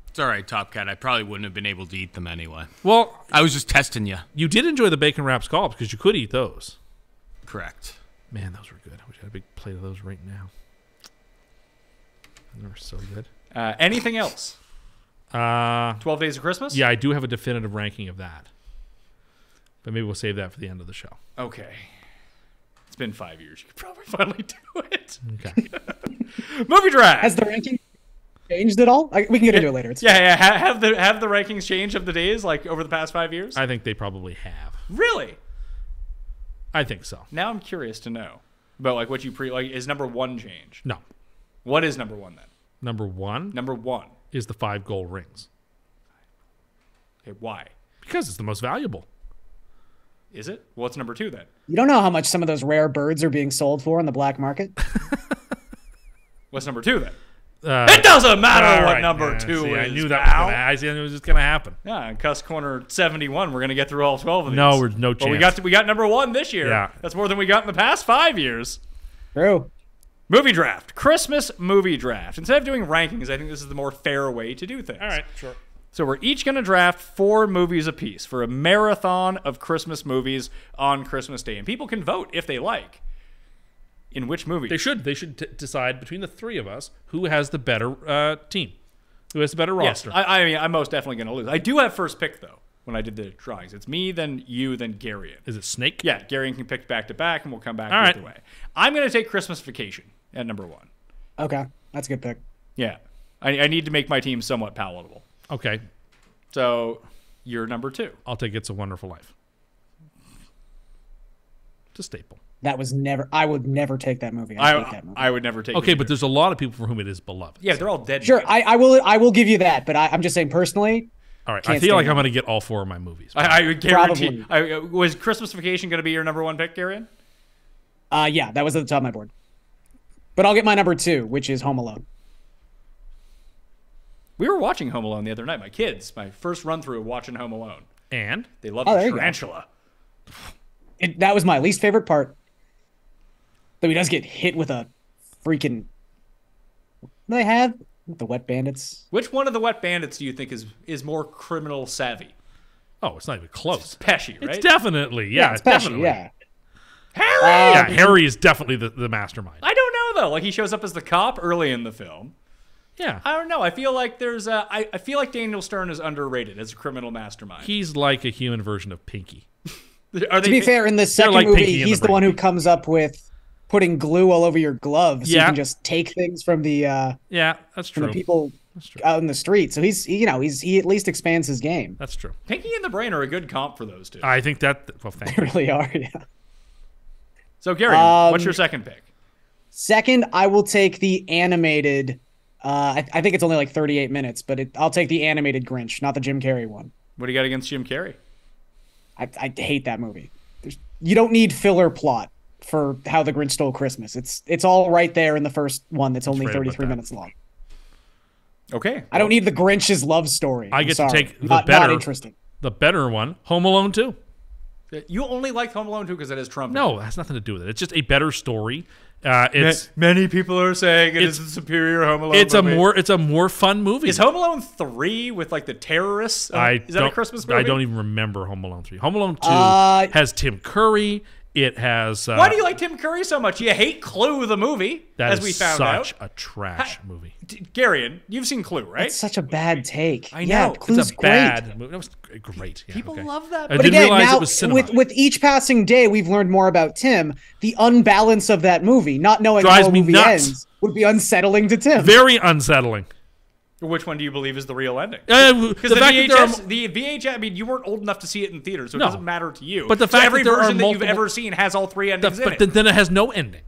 S7: It's all right, Top Cat. I probably wouldn't have been able to eat them anyway.
S5: Well,
S7: I was just testing you.
S5: you did enjoy the bacon wrapped scallops because you could eat those.
S7: Correct.
S5: Man, those were good. I wish I had a big plate of those right now. They were so good.
S3: Anything else? 12 Days of Christmas?
S5: Yeah, I do have a definitive ranking of that. But maybe we'll save that for the end of the show.
S3: Okay. It's been 5 years. You could probably finally do it.
S5: Okay.
S3: Movie draft.
S6: Has the ranking changed at all? We can get into it later. It's
S3: Yeah. Have the rankings changed of the days like over the past 5 years?
S5: I think they probably have.
S3: Really?
S5: I think so.
S3: Now I'm curious to know about like what you is number 1 changed?
S5: No.
S3: What is number 1 then?
S5: Number 1
S3: Number 1.
S5: is the 5 gold rings.
S3: Okay, why?
S5: Because it's the most valuable.
S3: Is it? What's number 2 then?
S6: You don't know how much some of those rare birds are being sold for on the black market.
S3: What's number 2 then?
S5: Uh,
S3: It doesn't matter
S5: all
S3: what
S5: right,
S3: number
S5: yeah,
S3: 2
S5: see,
S3: is.
S5: I knew that
S3: pal.
S5: was gonna, I see, I knew it was just going to happen.
S3: Yeah, in CUST Corner 71, we're going to get through all 12 of these.
S5: No, we're no
S3: Well,
S5: chance.
S3: we got number 1 this year.
S5: Yeah.
S3: That's more than we got in the past 5 years.
S6: True.
S3: Movie draft. Christmas movie draft. Instead of doing rankings, I think this is the more fair way to do things.
S5: All right, sure.
S3: So we're each going to draft 4 movies apiece for a marathon of Christmas movies on Christmas Day. And people can vote if they like in which movie.
S5: They should decide between the 3 of us who has the better team, who has the better
S3: Yes,
S5: roster.
S3: I mean, I'm most definitely going to lose. I do have first pick, though, when I did the drawings. It's me, then you, then Garion.
S5: Is it Snake?
S3: Yeah, Garion can pick back to back, and we'll come back
S5: All
S3: either
S5: right.
S3: way. I'm going to take Christmas Vacation at number 1.
S6: Okay, that's a good pick.
S3: Yeah. I need to make my team somewhat palatable.
S5: Okay,
S3: So you're number 2.
S5: I'll take It's a Wonderful Life. It's a staple.
S6: That was never. I would never take that movie. I hate that movie.
S3: I would never take it
S5: Okay, but
S3: either.
S5: there's a lot of people for whom it is beloved.
S3: Yeah, they're all dead.
S6: Sure,
S3: now.
S6: I will. I will give you that. But I'm just saying personally.
S5: All right, I
S6: Can't
S5: feel like
S6: stand
S5: I'm
S6: it.
S5: going to get all 4 of my movies.
S3: I would guarantee.
S6: Probably.
S3: Was Christmas Vacation going to be your number 1 pick, Garion?
S6: Yeah, that was at the top of my board. But I'll get my number 2, which is Home Alone.
S3: We were watching Home Alone the other night. My kids, my first run through of watching Home Alone.
S5: And
S3: They love
S6: Oh,
S3: the
S6: there you go.
S3: tarantula.
S6: That was my least favorite part. Though he does get hit with a freaking. What do they have? The Wet Bandits.
S3: Which one of the Wet Bandits do you think is more criminal savvy?
S5: oh, it's not even close.
S3: Pesci, right?
S5: It's definitely, yeah,
S6: it's Pesci,
S5: definitely.
S6: yeah.
S3: Harry.
S5: Yeah, Harry is definitely the mastermind.
S3: I don't know though. Like he shows up as the cop early in the film.
S5: Yeah,
S3: I don't know. I feel like there's I feel like Daniel Stern is underrated as a criminal mastermind.
S5: he's like a human version of Pinky.
S3: Are they
S6: To be fair, in the second
S5: like
S6: movie,
S5: Pinky and
S6: he's
S5: the
S6: the one
S5: Brain.
S6: who comes up with putting glue all over your gloves. So you
S5: Yeah.
S6: can just take things from the
S5: Yeah, that's
S6: from
S5: true.
S6: the people out in the street. So he at least expands his game.
S5: That's true.
S3: Pinky and the Brain are a good comp for those two.
S5: I think that. Well, thank
S6: They
S5: you.
S6: really are. Yeah.
S3: So, Gary, what's your second pick?
S6: Second, I will take the animated. I think it's only like 38 minutes, but I'll take the animated Grinch, not the Jim Carrey one.
S3: What do you got against Jim Carrey?
S6: I hate that movie. You don't need filler plot for How the Grinch Stole Christmas. It's all right there in the first one. That's only
S5: right about
S6: 33
S5: that.
S6: minutes long.
S3: Okay.
S6: I don't need the Grinch's love story.
S5: I
S6: I'm
S5: get
S6: sorry.
S5: to take the
S6: not
S5: better,
S6: interesting.
S5: the better one, Home Alone 2.
S3: You only liked Home Alone 2 because it has Trump.
S5: No, it has nothing to do with it. It's just a better story. It's
S3: Many people are saying it is a superior Home Alone
S5: it's
S3: movie.
S5: a more fun movie.
S3: Is Home Alone 3 with like the terrorists? Is that a Christmas movie?
S5: I don't even remember Home Alone 3. Home Alone 2 has Tim Curry. It has.
S3: Why do you like Tim Curry so much? You hate Clue, the movie,
S5: that
S3: as
S5: is
S3: we found
S5: such
S3: out.
S5: a trash movie.
S3: Garion, you've seen Clue, right?
S6: That's such a bad take.
S3: I
S6: Yeah,
S3: know.
S6: Clue's
S5: It's a
S6: great.
S5: bad movie. That was great. Yeah,
S3: People
S5: okay.
S3: love that
S5: I
S3: movie.
S6: But
S5: didn't
S6: again,
S5: realize
S6: now
S5: it was cinema.
S6: with each passing day, we've learned more about Tim. The unbalance of that movie, not knowing
S5: Drives
S6: how a
S5: me
S6: movie
S5: nuts.
S6: ends, would be unsettling to Tim.
S5: Very unsettling.
S3: Which one do you believe is the real ending?
S5: Because
S3: Because the VHS, the VHS, I mean, you weren't old enough to see it in theater, so it
S5: No.
S3: doesn't matter to you.
S5: But the
S3: So
S5: fact
S3: every
S5: that there are
S3: version that you've
S5: multiple-
S3: ever seen has all three endings in
S5: but
S3: it.
S5: then it has no ending.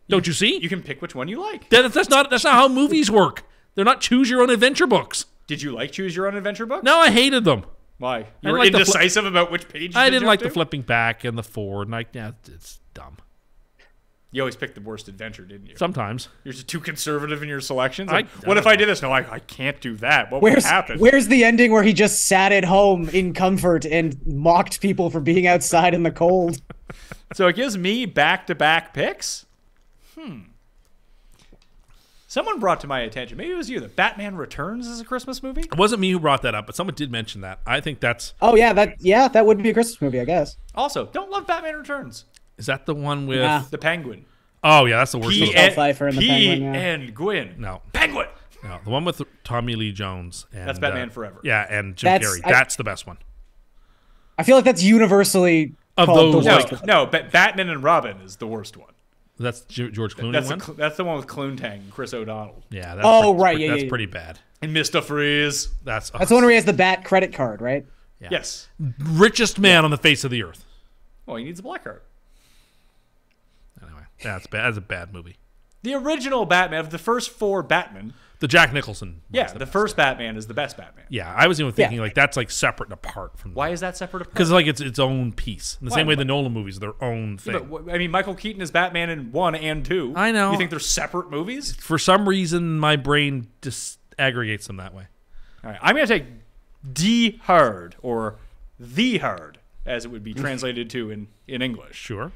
S5: Don't you see?
S3: You can pick which one you like.
S5: That's not how movies work. They're not choose your own adventure books.
S3: Did you like Choose Your Own Adventure books?
S5: No, I hated them.
S3: Why? You
S5: didn't
S3: were
S5: like the
S3: indecisive about which page
S5: I
S3: to
S5: didn't
S3: jump
S5: like
S3: to?
S5: the flipping back and the forward. And it's dumb.
S3: You always picked the worst adventure, didn't you?
S5: Sometimes.
S3: You're just too conservative in your selections.
S5: I-
S3: Like, what if I did this? No, I can't do that. What would
S6: Where's
S3: happen?
S6: Where's the ending where he just sat at home in comfort and mocked people for being outside in the cold?
S3: So it gives me back-to-back picks? Someone brought to my attention, maybe it was you, that Batman Returns is a Christmas movie?
S5: It wasn't me who brought that up, but someone did mention that. I think that's.
S6: Oh yeah, that would be a Christmas movie, I guess.
S3: Also, don't love Batman Returns.
S5: Is that the one with.
S6: Nah.
S3: The Penguin.
S5: Oh, yeah, that's the worst one.
S6: Michelle Pfeiffer and the Penguin, yeah.
S3: and Gwyn.
S5: No.
S3: Penguin!
S5: No, the one with Tommy Lee Jones. And,
S3: That's Batman Forever.
S5: Yeah, and Jim Carrey. That's the best one.
S6: I feel like that's universally
S5: Of
S6: called
S5: those,
S6: the
S3: No,
S6: worst.
S5: like-
S3: no, Batman and Robin is the worst one.
S5: That's George Clooney one?
S3: That's the one with Cloontang and Chris O'Donnell.
S5: Yeah. That's
S6: Oh, right, yeah,
S5: That's
S6: yeah.
S5: pretty bad.
S3: And Mr. Freeze.
S5: That's
S6: That's the one where he has the Bat credit card, right?
S5: Yeah.
S3: Yes.
S5: Richest man on the face of the earth.
S3: Well, he needs a black card.
S5: Anyway, that's bad. That's a bad movie.
S3: The original Batman, of the first four Batman,
S5: The Jack Nicholson.
S3: yeah,
S5: one's
S3: the
S5: best.
S3: first Batman is the best Batman.
S5: Yeah, I was even thinking
S6: Yeah.
S5: like that's like separate and apart from.
S3: Why is that separate apart?
S5: Because like it's its own piece. In the
S3: Why?
S5: same way the Nolan movies are their own thing.
S3: Yeah, but, I mean, Michael Keaton is Batman in 1 and 2.
S5: I know.
S3: You think they're separate movies?
S5: For some reason, my brain just aggregates them that way.
S3: All right, I'm going to take Die Hard, or The Hard, as it would be translated to in English.
S5: Sure.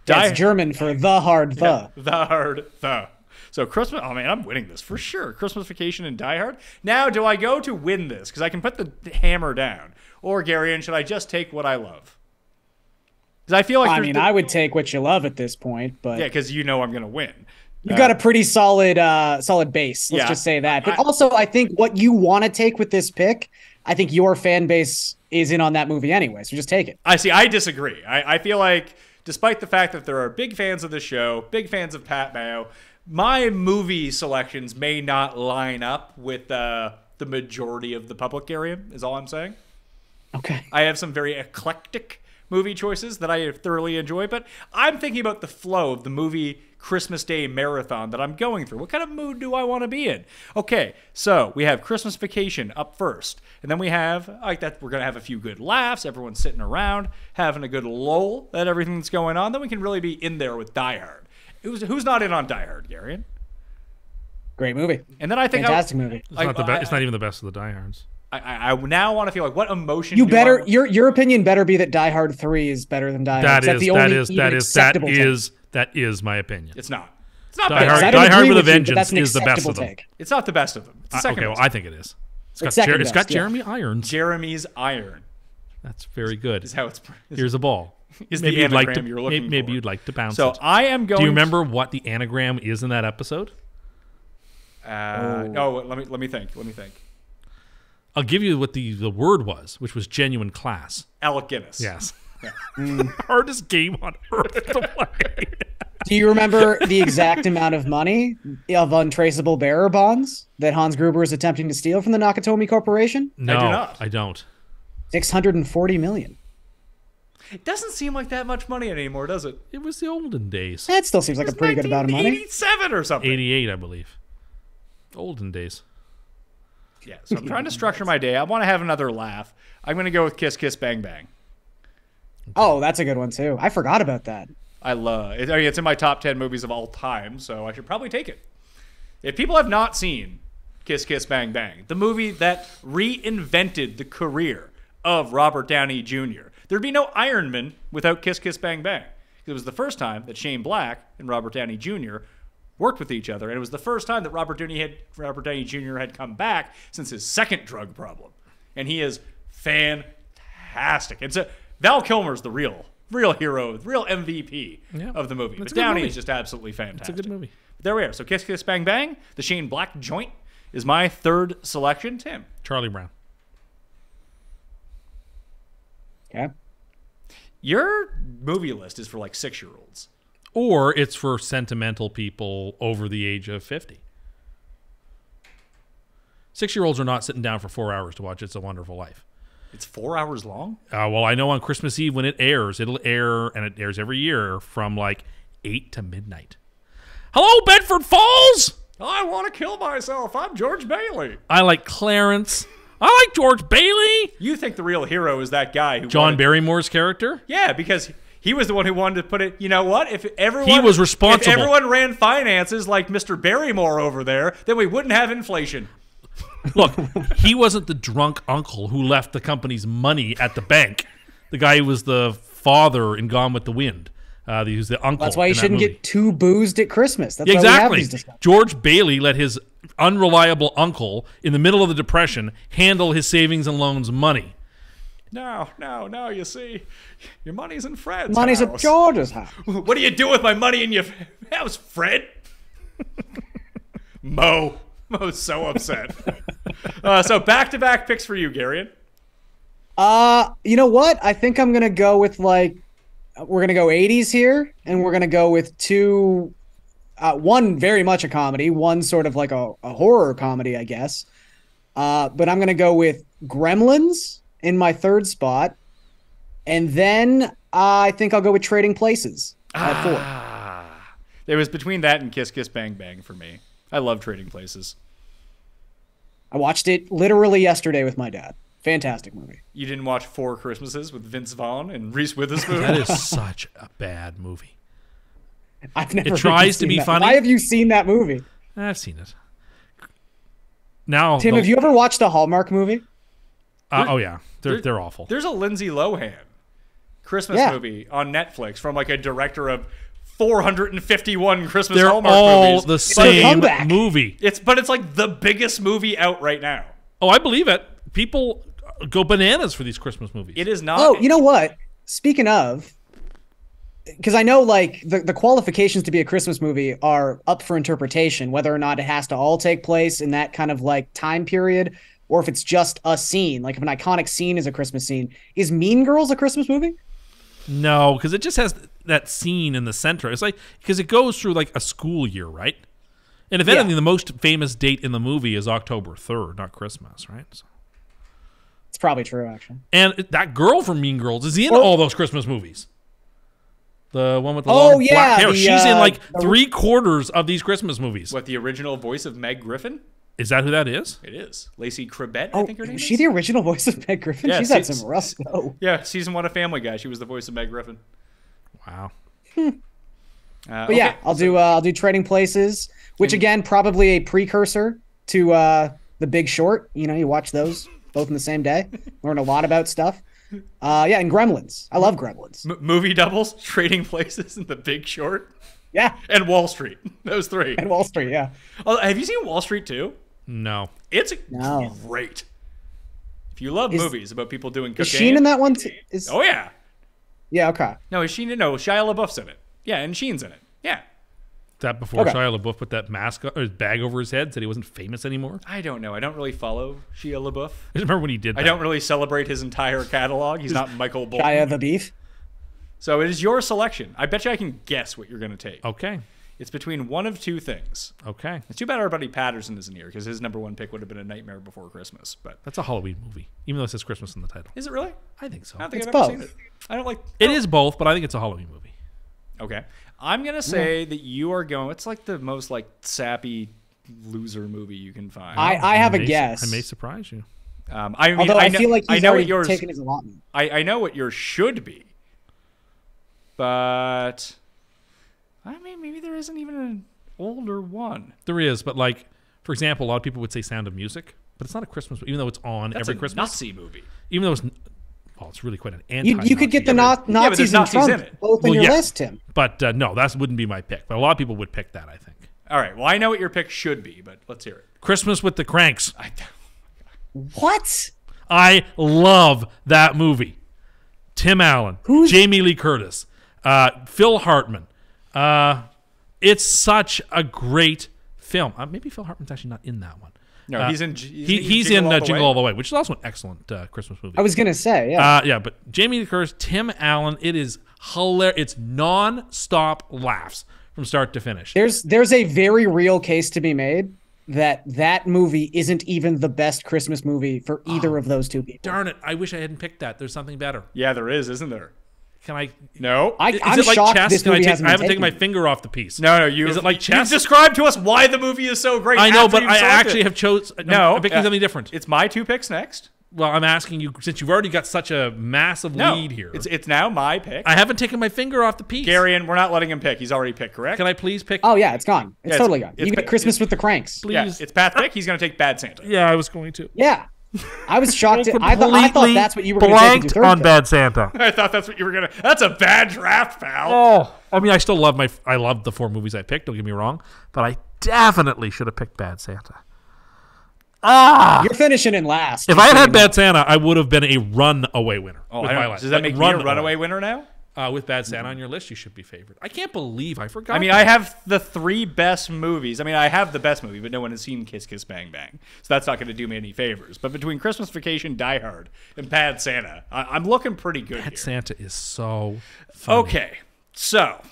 S6: That's German for the hard the.
S3: The Hard, the. So Christmas, oh man, I'm winning this for sure. Christmas Vacation and Die Hard. Now, do I go to win this? Because I can put the hammer down. Or, Garion, should I just take what I love? Because I feel like
S6: I
S3: there's
S6: mean,
S3: the-
S6: I would take what you love at this point, but
S3: Yeah, because you know I'm going to win.
S6: you've got a pretty solid base. Let's
S3: Yeah.
S6: just say that. But also, I think what you want to take with this pick, I think your fan base is in on that movie anyway. So just take it.
S3: I disagree. I feel like, despite the fact that there are big fans of the show, big fans of Pat Mayo, my movie selections may not line up with the majority of the public, Garion, is all I'm saying.
S6: Okay.
S3: I have some very eclectic movie choices that I thoroughly enjoy, but I'm thinking about the flow of the movie Christmas Day marathon that I'm going through. What kind of mood do I want to be in? Okay, so we have Christmas Vacation up first, and then we have, like that, we're going to have a few good laughs, everyone's sitting around, having a good lull at everything that's going on, then we can really be in there with Die Hard. Who's not in on Die Hard, Garion?
S6: Great movie.
S3: And then I think
S6: Fantastic movie.
S5: It's not the best. It's not even the best of the Die Hards.
S3: I now want to feel like, what emotion
S6: You
S3: do
S6: better
S3: I-
S6: your opinion better be that Die Hard 3 is better than Die Hard.
S5: That
S6: That's
S5: is
S6: the
S5: that
S6: only
S5: is
S6: even
S5: that is that
S6: acceptable take.
S5: is my opinion.
S3: It's not. It's not
S5: Die
S3: bad.
S5: Hard,
S6: I don't
S5: Die Hard
S6: agree
S5: with a
S6: with you, but that's
S5: Vengeance
S6: an
S5: is the best
S6: acceptable
S5: of them.
S6: take.
S3: It's not the best of them. It's the second
S5: Okay, well,
S3: best.
S5: I think it is.
S6: It's second
S5: It's got
S6: best, yeah.
S5: Jeremy Irons.
S3: Jeremy's Iron
S5: That's very good.
S3: is how it's.
S5: Here's a ball.
S3: Is the
S5: you'd like
S3: anagram
S5: to
S3: you're looking
S5: maybe
S3: for.
S5: you'd like to bounce
S3: So
S5: it.
S3: I am going.
S5: Do you remember what the anagram is in that episode?
S3: Let me think.
S5: I'll give you what the word was, which was genuine class.
S3: Alec Guinness.
S5: Yes. Hardest game on earth to play.
S6: Do you remember the exact amount of money of untraceable bearer bonds that Hans Gruber is attempting to steal from the Nakatomi Corporation?
S5: No,
S3: I do not.
S5: I don't.
S6: 640 million.
S3: It doesn't seem like that much money anymore, does it?
S5: It was the olden days.
S6: That still seems like a pretty good amount of money.
S3: 87 or something.
S5: 88, I believe. Olden days.
S3: Yeah, so I'm trying to structure my day. I want to have another laugh. I'm going to go with Kiss Kiss Bang Bang.
S6: Oh, that's a good one too. I forgot about that.
S3: I love it. I mean, it's in my top 10 movies of all time, so I should probably take it. If people have not seen Kiss Kiss Bang Bang, the movie that reinvented the career of Robert Downey Jr., there'd be no Iron Man without Kiss Kiss Bang Bang. It was the first time that Shane Black and Robert Downey Jr. worked with each other, and it was the first time that Robert Downey Jr. had come back since his second drug problem. And he is fantastic. Val Kilmer's the real hero, the real MVP of the movie. But Downey is just absolutely fantastic.
S5: It's a good movie.
S3: But there we are. So Kiss Kiss Bang Bang, the Shane Black joint, is my third selection. Tim.
S5: Charlie Brown.
S6: Okay.
S3: Your movie list is for like 6-year-olds.
S5: Or it's for sentimental people over the age of 50. 6-year-olds are not sitting down for 4 hours to watch It's a Wonderful Life.
S3: It's 4 hours long?
S5: Well, I know on Christmas Eve when it airs, it'll air, and it airs every year, from like 8 to midnight. Hello, Bedford Falls!
S3: I want to kill myself. I'm George Bailey.
S5: I like Clarence. I like George Bailey.
S3: You think the real hero is that guy who
S5: John Barrymore's character?
S3: Yeah, because he was the one who wanted to put it. You know what? If everyone
S5: He was responsible.
S3: If everyone ran finances like Mr. Barrymore over there, then we wouldn't have inflation.
S5: Look, he wasn't the drunk uncle who left the company's money at the bank. The guy who was the father in Gone with the Wind. He was the uncle.
S6: That's why you
S5: in that
S6: shouldn't
S5: movie.
S6: get too boozed at Christmas. That's why we
S5: Exactly.
S6: have these discussions.
S5: George Bailey let his unreliable uncle, in the middle of the Depression, handle his savings and loans money.
S3: No, you see, your money's in Fred's
S6: Money's
S3: house.
S6: at George's house.
S3: What do you do with my money in your house, Fred? Mo's so upset. So back-to-back picks for you, Garion.
S6: You know what? I think I'm gonna go with we're gonna go 80s here, and we're gonna go with two. One very much a comedy, one sort of like a horror comedy, I guess. But I'm gonna go with Gremlins in my third spot, and then I think I'll go with Trading Places at 4.
S3: It was between that and Kiss Kiss Bang Bang for me. I love Trading Places.
S6: I watched it literally yesterday with my dad. Fantastic movie.
S3: You didn't watch 4 Christmases with Vince Vaughn and Reese Witherspoon?
S5: That is such a bad movie.
S6: I've never.
S5: It tries to
S6: seen
S5: be
S6: that.
S5: funny.
S6: Why have you seen that movie,
S5: I've seen it. Now,
S6: Tim? Have you ever watched a Hallmark movie?
S5: oh yeah, they're awful.
S3: There's a Lindsay Lohan Christmas movie on Netflix from like a director of 451 Christmas
S5: They're
S3: Hallmark
S5: all
S3: movies.
S5: the same
S6: comeback.
S5: movie.
S3: It's like the biggest movie out right now.
S5: Oh, I believe it. People go bananas for these Christmas movies.
S3: It is not.
S6: Oh, you know what? Speaking of, because I know like the qualifications to be a Christmas movie are up for interpretation, whether or not it has to all take place in that kind of like time period, or if it's just a scene, like if an iconic scene is a Christmas scene. Is Mean Girls a Christmas movie?
S5: No, because it just has that scene in the center. It's like, because it goes through like a school year, right? And if anything, the most famous date in the movie is October 3rd, not Christmas, right? So.
S6: It's probably true, actually.
S5: And that girl from Mean Girls is in all those Christmas movies. The one with the long black hair. She's in like 3/4 of these Christmas movies.
S3: What, the original voice of Meg Griffin?
S5: Is that who that is?
S3: It is. Lacey Chabert, I think her name
S6: is
S3: is.
S6: she the original voice of Meg Griffin?
S3: Yeah,
S6: She's had some rough go.
S3: Yeah, season 1 of Family Guy. She was the voice of Meg Griffin.
S5: Wow.
S6: But yeah, I'll do Trading Places, which again probably a precursor to The Big Short. You know, you watch those both in the same day, learn a lot about stuff. Yeah, and Gremlins. I love Gremlins.
S3: Movie doubles, Trading Places, and The Big Short.
S6: Yeah,
S3: and Wall Street. Those 3.
S6: And Wall Street. Yeah.
S3: Oh, have you seen Wall Street too?
S5: No.
S3: It's great. If you love movies about people doing cocaine,
S6: is Sheen in that one?
S3: Oh yeah.
S6: Yeah. Okay.
S3: No, is Sheen? No, Shia LaBeouf's in it. Yeah, and Sheen's in it. Yeah.
S5: That before Shia LaBeouf put that mask or his bag over his head, said he wasn't famous anymore.
S3: I don't know. I don't really follow Shia LaBeouf.
S5: I remember when he did that.
S3: I don't really celebrate his entire catalog. He's not Michael Bolton.
S6: Shia the Beef.
S3: So it is your selection. I bet you I can guess what you're going to take.
S5: Okay.
S3: It's between one of two things.
S5: Okay.
S3: It's too bad our buddy Patterson isn't here because his number one pick would have been A Nightmare Before Christmas. But
S5: That's a Halloween movie, even though it says Christmas in the title.
S3: is it really?
S5: I think so.
S3: I don't think
S6: It's
S3: I've ever
S6: both.
S3: seen it. I don't like.
S5: It is both, but I think it's a Halloween movie.
S3: Okay. I'm going to say that you are going. It's like the most like sappy loser movie you can find.
S6: I have a guess.
S5: I may surprise you.
S3: I mean,
S6: Although I feel like
S3: I
S6: he's
S3: know what
S6: already
S3: yours.
S6: taken his allotment.
S3: I know what yours should be, but I mean, maybe there isn't even an older one.
S5: There is, but like, for example, a lot of people would say Sound of Music, but it's not a Christmas movie, even though it's on
S3: That's
S5: every
S3: a
S5: Christmas.
S3: Nazi movie.
S5: Even though it's really quite an anti.
S6: You could get the
S3: there's
S6: Nazis and
S3: Nazis
S6: Trump
S3: in it.
S6: both on
S5: Well,
S6: your
S5: yeah.
S6: list, Tim.
S5: But no, that wouldn't be my pick. But a lot of people would pick that, I think.
S3: All right. Well, I know what your pick should be, but let's hear it.
S5: Christmas with the Cranks.
S6: What?
S5: I love that movie. Tim Allen, Jamie Lee Curtis, Phil Hartman. It's such a great film. Maybe Phil Hartman's actually not in that one.
S3: No, he's in.
S5: He's in Jingle All the Way, which is also an excellent Christmas movie.
S6: I was gonna say, yeah.
S5: Yeah, but Jamie Lee Curtis, Tim Allen, it is hilarious. It's non-stop laughs from start to finish.
S6: There's a very real case to be made that movie isn't even the best Christmas movie for either of those two people.
S5: Darn it! I wish I hadn't picked that. There's something better.
S3: Yeah, there is, isn't there?
S5: Can I?
S3: No.
S6: I'm
S5: Is it like
S6: shocked
S5: chess?
S6: this
S5: Can I
S6: movie
S5: take?
S6: hasn't
S5: I
S6: been
S5: haven't taken my
S6: taken.
S5: finger off the piece.
S3: No. You.
S5: Is it like chess?
S3: You've described to us why the movie is so great.
S5: I know,
S3: after
S5: but
S3: you've
S5: I
S3: selected
S5: actually
S3: it.
S5: have chose.
S3: No,
S5: I'm picking something different.
S3: It's my two picks next.
S5: Well, I'm asking you since you've already got such a massive
S3: No,
S5: lead here.
S3: it's now my pick.
S5: I haven't taken my finger off the piece.
S3: Garion, we're not letting him pick. He's already picked, correct?
S5: Can I please pick?
S6: Oh yeah, it's gone. It's
S3: Yeah,
S6: totally gone.
S3: it's
S6: You get Christmas with the Cranks.
S5: Please.
S3: Yeah, it's Pat's pick. He's going to take Bad Santa.
S5: Yeah, I was going to.
S6: Yeah. I was shocked. I thought that's what you were going to take as your third pick.
S5: Bad Santa.
S3: I thought that's what you were going to. That's a bad draft, pal.
S5: Oh, I mean, I still love I love the four movies I picked. Don't get me wrong, but I definitely should have picked Bad Santa.
S6: You're finishing in last.
S5: If I had Bad Santa, I would have been a runaway winner.
S3: Oh,
S5: with
S3: I
S5: my
S3: don't,
S5: list.
S3: does that
S5: Like,
S3: make me a runaway winner now?
S5: With Bad Santa on your list, you should be favored. I can't believe I forgot.
S3: I mean, I have the three best movies. I mean, I have the best movie, but no one has seen Kiss Kiss Bang Bang. So that's not going to do me any favors. But between Christmas Vacation, Die Hard, and Bad Santa, I'm looking pretty good
S5: Bad
S3: here.
S5: Santa is so funny.
S3: Okay, so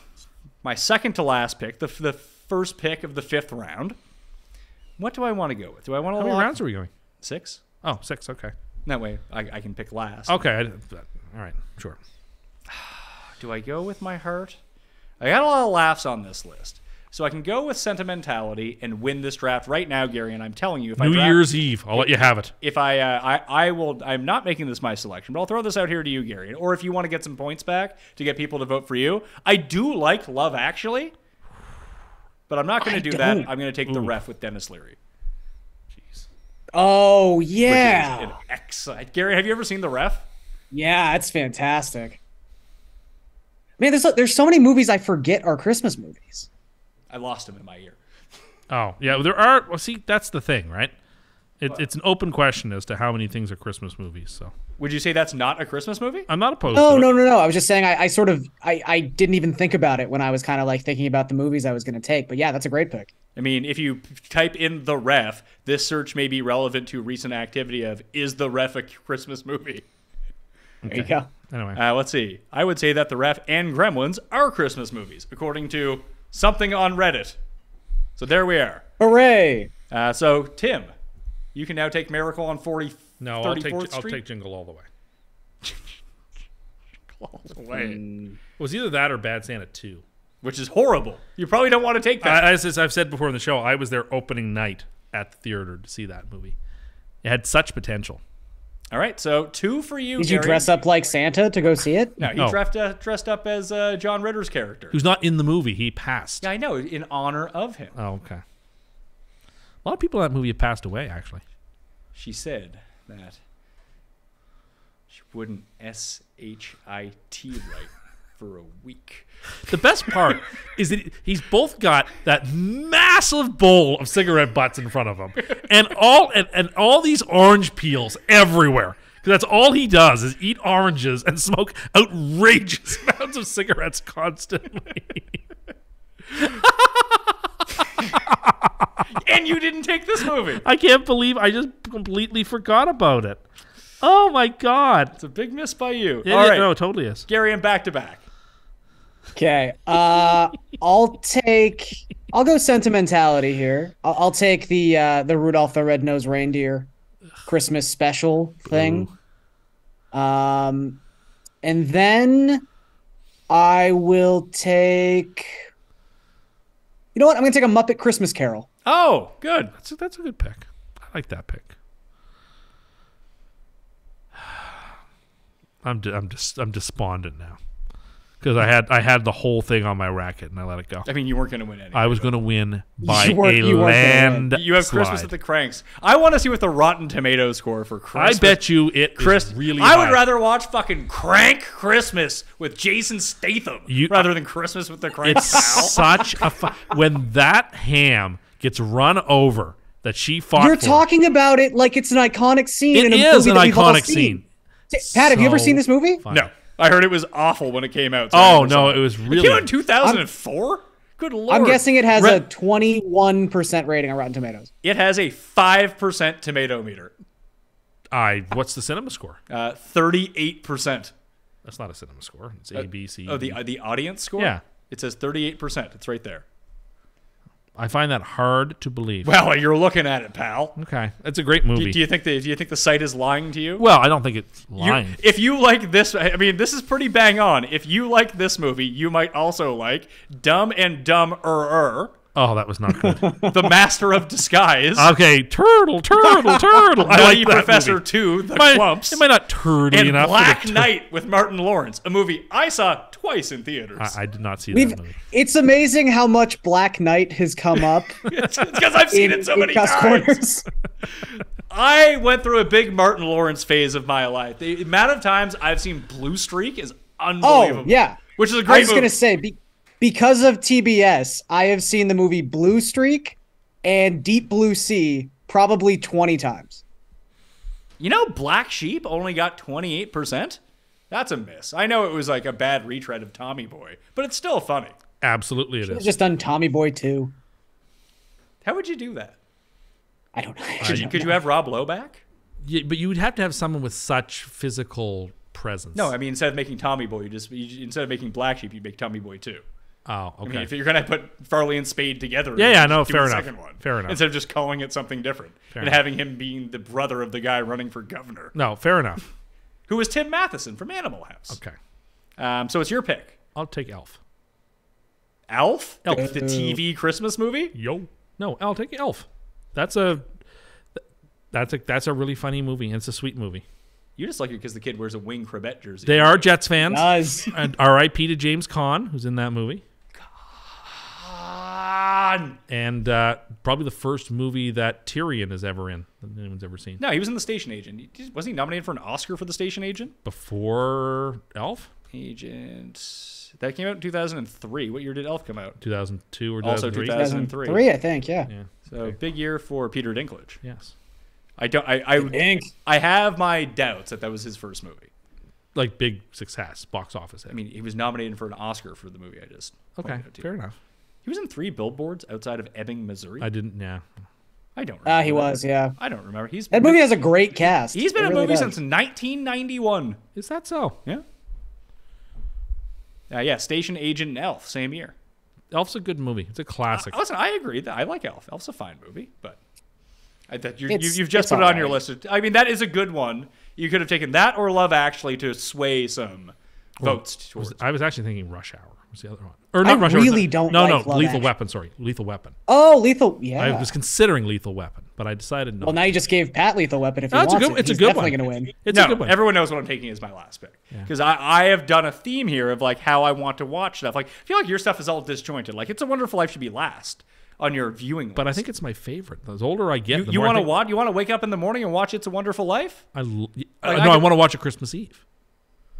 S3: my second to last pick, the first pick of the fifth round. What do I want to go with? Do I want to
S5: How many rounds are we going?
S3: 6?
S5: Oh, 6. Okay.
S3: That way I can pick last.
S5: Okay. All right. Sure.
S3: Do I go with my heart? I got a lot of laughs on this list. So I can go with sentimentality and win this draft right now, Gary, and I'm telling you, if I
S5: New
S3: draft,
S5: Year's Eve. I'll let you have it.
S3: if I will, I'm not making this my selection, but I'll throw this out here to you, Gary. Or if you want to get some points back to get people to vote for you, I do like Love Actually, but I'm not going to do that. I'm going to take The Ref with Dennis Leary.
S6: Oh
S3: Which
S6: yeah.
S3: is an excellent. Gary, have you ever seen The Ref?
S6: Yeah, it's fantastic. Man, there's so many movies I forget are Christmas movies.
S3: I lost him in my ear.
S5: Oh, yeah. There are. Well, see, that's the thing, right? It's an open question as to how many things are Christmas movies. So
S3: Would you say that's not a Christmas movie?
S5: I'm not opposed
S6: No,
S5: to
S6: no,
S5: it.
S6: no. I was just saying I didn't even think about it when I was kind of like thinking about the movies I was going to take. But yeah, that's a great pick.
S3: I mean, if you type in The Ref, this search may be relevant to recent activity of, is The Ref a Christmas movie?
S6: There you go.
S5: Anyway.
S3: Let's see. I would say that The Ref and Gremlins are Christmas movies, according to something on Reddit. So there we are.
S6: Hooray.
S3: So, Tim, you can now take Miracle on 34th
S5: No, I'll
S3: Street.
S5: take Jingle All the Way.
S3: All the way.
S5: It was either that or Bad Santa 2.
S3: Which is horrible. You probably don't want to take that.
S5: As I've said before in the show, I was there opening night at the theater to see that movie. It had such potential.
S3: All right, so 2 for you,
S6: Did you
S3: Gary.
S6: dress up like Santa to go see it?
S3: No, he
S5: No.
S3: dressed up as John Ritter's character.
S5: Who's not in the movie. He passed.
S3: Yeah, I know, in honor of him.
S5: Oh, okay. A lot of people in that movie have passed away, actually.
S3: She said that she wouldn't SHIT right for a week.
S5: The best part is that he's both got that massive bowl of cigarette butts in front of him, and all these orange peels everywhere. Because that's all he does is eat oranges and smoke outrageous amounts of cigarettes constantly.
S3: And you didn't take this movie.
S5: I can't believe I just completely forgot about it. Oh my god!
S3: It's a big miss by you.
S5: Yeah,
S3: All right,
S5: no, it totally is.
S3: Gary, and back to back.
S6: Okay. I'll go sentimentality here. I'll take the Rudolph the Red-Nosed Reindeer Christmas special thing. And then I will take. You know what? I'm gonna take a Muppet Christmas Carol.
S3: Oh, good.
S5: That's a good pick. I like that pick. I'm despondent now because I had the whole thing on my racket and I let it go.
S3: I mean, you weren't going to win anyway.
S5: I was going to win by
S6: You weren't gonna
S5: land.
S3: You have
S5: slide.
S3: Christmas at the Cranks. I want to see what the Rotten Tomato score for Christmas.
S5: I bet you it is really high.
S3: I would rather watch fucking Crank Christmas with Jason Statham rather than Christmas with the Cranks.
S5: It's such a when that ham gets run over that she fought.
S6: You're
S5: for.
S6: talking about it like it's an iconic scene.
S5: It
S6: in a
S5: is
S6: movie
S5: an
S6: that we've all
S5: iconic
S6: seen.
S5: scene.
S6: Pat, have you ever
S5: So
S6: seen this movie?
S5: funny.
S3: No. I heard it was awful when it came out. So
S5: Oh no, it was really.
S3: It came out in 2004? Good lord.
S6: I'm guessing it has a 21% rating on Rotten Tomatoes.
S3: It has a 5% tomato meter.
S5: What's the cinema score?
S3: 38%.
S5: That's not a cinema score. It's A, B, C.
S3: Oh,
S5: D.
S3: the audience score?
S5: Yeah.
S3: It says 38%. It's right there.
S5: I find that hard to believe.
S3: Well, you're looking at it, pal.
S5: Okay, it's a great movie.
S3: Do you think the site is lying to you?
S5: Well, I don't think it's lying.
S3: If you like this, I mean, this is pretty bang on. If you like this movie, you might also like Dumb and Dumber,
S5: Oh, that was not good.
S3: The Master of Disguise,
S5: Okay, turtle. I
S3: Nutty
S5: like that
S3: Professor
S5: movie.
S3: 2, The
S5: Am
S3: Clumps,
S5: I not turdy
S3: and
S5: enough?
S3: Black Knight with Martin Lawrence, a movie I saw twice in theaters.
S5: I did not see that movie.
S6: It's amazing how much Black Knight has come up
S3: It's because I've seen it so many
S6: CUST
S3: times.
S6: Corners.
S3: I went through a big Martin Lawrence phase of my life. The amount of times I've seen Blue Streak is unbelievable.
S6: Oh, yeah.
S3: Which is a
S6: I
S3: great
S6: was
S3: movie.
S6: going to say, because of TBS, I have seen the movie Blue Streak and Deep Blue Sea probably 20 times.
S3: You know, Black Sheep only got 28%? That's a miss. I know it was like a bad retread of Tommy Boy, but it's still funny.
S5: Absolutely, it
S6: I've
S5: is.
S6: just done Tommy Boy 2.
S3: How would you do that?
S6: I don't know.
S3: Could you have Rob Lowe back?
S5: Yeah, but you would have to have someone with such physical presence.
S3: No, I mean, instead of making Tommy Boy, instead of making Black Sheep, you make Tommy Boy 2.
S5: Oh, okay.
S3: I mean, if you're going to put Farley and Spade together,
S5: Yeah,
S3: just
S5: no,
S3: do
S5: fair
S3: the
S5: enough.
S3: second one.
S5: Fair enough.
S3: Instead of just calling it something different and
S5: enough.
S3: having him being the brother of the guy running for governor,
S5: No, fair enough.
S3: who was Tim Matheson from Animal House.
S5: Okay.
S3: So it's your pick.
S5: I'll take Elf.
S3: Elf?
S5: Elf.
S3: The TV Christmas movie?
S5: Yo. No, I'll take Elf. That's a really funny movie. And it's a sweet movie.
S3: You just like it because the kid wears a Wing Crebet jersey.
S5: They are Jets fans.
S6: Does.
S5: And R.I.P. to James Caan, who's in that movie.
S3: On.
S5: And probably the first movie that Tyrion is ever in that anyone's ever seen.
S3: No, he was in The Station Agent. Wasn't he nominated for an Oscar for The Station Agent?
S5: Before Elf?
S3: Agent. That came out in 2003. What year did Elf come out?
S5: 2002 or
S3: Also
S5: 2003?
S3: 2003.
S6: 3, I think, yeah.
S5: Yeah.
S3: So big year for Peter Dinklage.
S5: Yes.
S3: I have my doubts that was his first movie.
S5: Like big success, box office hit.
S3: I mean, he was nominated for an Oscar for the movie I just
S5: Okay,
S3: pointed out to you.
S5: fair enough.
S3: He was in 3 billboards outside of Ebbing, Missouri.
S5: I didn't,
S3: I don't remember.
S6: He was, yeah.
S3: I don't remember.
S6: That movie has a great cast.
S3: He's been
S6: It
S3: in
S6: really
S3: movies
S6: does.
S3: since 1991.
S5: Is that so?
S3: Yeah. Yeah, Station Agent and Elf, same year.
S5: Elf's a good movie. It's a classic.
S3: Listen, I agree that I like Elf. Elf's a fine movie, but you've
S6: It's
S3: just put it on your
S6: alright.
S3: list. I mean, that is a good one. You could have taken that or Love Actually to sway some votes towards.
S5: I was actually thinking Rush Hour was the other one. Or
S6: I
S5: not Rush Hour.
S6: really don't
S5: No,
S6: like
S5: no,
S6: Love
S5: Lethal
S6: Actually.
S5: Weapon. Sorry, Lethal Weapon.
S6: Oh, Lethal, yeah.
S5: I was considering Lethal Weapon, but I decided no.
S6: Well, now you just gave Pat Lethal Weapon if he
S5: No, it's a
S6: wants
S5: good-
S6: it.
S5: it's a
S6: He's
S5: good
S6: definitely
S5: one.
S6: going to win.
S5: It's
S3: no,
S5: a good one.
S3: everyone knows what I'm taking as my last pick because I have done a theme here of like how I want to watch stuff. Like, I feel like your stuff is all disjointed. Like, It's a Wonderful Life should be last on your viewing list.
S5: But I think it's my favorite. The older I get, the
S3: you
S5: more
S3: want
S5: I
S3: to
S5: think
S3: watch. You want to wake up in the morning and watch It's a Wonderful Life.
S5: I
S3: I
S5: I want to watch it Christmas Eve.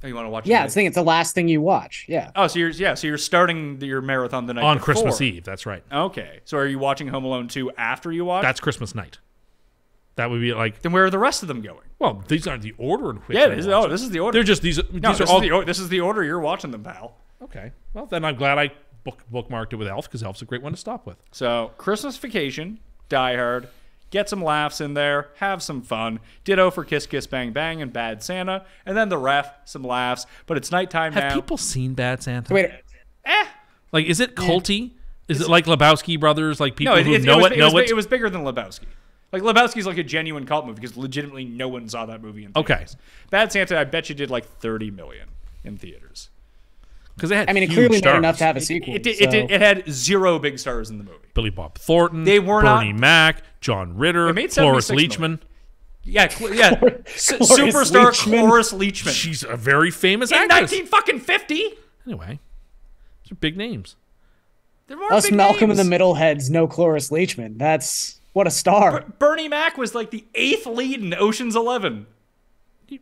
S3: Oh, you want to watch?
S6: Yeah,
S3: it
S6: it's the thing. It's the last thing you watch. Yeah.
S3: Oh, so you're starting your marathon the night
S5: On
S3: before.
S5: Christmas Eve. That's right.
S3: Okay, so are you watching Home Alone 2 after you watch?
S5: That's Christmas night. That would be like.
S3: Then where are the rest of them going?
S5: Well, these aren't the order in which.
S3: Yeah,
S5: I
S3: this is,
S5: watch
S3: oh,
S5: them.
S3: this is the order.
S5: They're just these.
S3: no,
S5: These
S3: this,
S5: are all.
S3: this is the order you're watching them, pal.
S5: Okay. Well, then I'm glad I bookmarked it with Elf because Elf's a great one to stop with.
S3: So Christmas Vacation, Die Hard, get some laughs in there, have some fun. Ditto for Kiss Kiss Bang Bang and Bad Santa, and then The Ref, some laughs. But it's nighttime
S5: Have
S3: now.
S5: people seen Bad Santa?
S6: Wait,
S5: Like, is it culty? Is it like Lebowski Brothers? Like people
S3: No,
S5: who
S3: it
S5: know
S3: was,
S5: it know it?
S3: It was bigger than Lebowski. Like, Lebowski's like a genuine cult movie because legitimately no one saw that movie in theaters.
S5: Okay.
S3: Bad Santa, I bet you did like 30 million in theaters.
S5: Because it had
S6: I mean, it
S5: huge
S6: clearly
S5: stars.
S6: made enough to have a sequel.
S3: It had 0 big stars in the movie.
S5: Billy Bob Thornton,
S3: They were
S5: Bernie
S3: not-
S5: Mac, John Ritter,
S3: It made
S5: Cloris
S3: 76
S5: Leachman.
S3: million. Yeah, superstar
S6: Leachman.
S3: Cloris Leachman.
S5: She's a very famous
S3: In
S5: actress.
S3: 1950.
S5: Anyway, those are big names.
S3: There weren't
S6: Us
S3: big
S6: Malcolm in
S3: names.
S6: the Middle heads, no Cloris Leachman. That's what a star.
S3: Bernie Mac was like the 8th lead in Ocean's 11.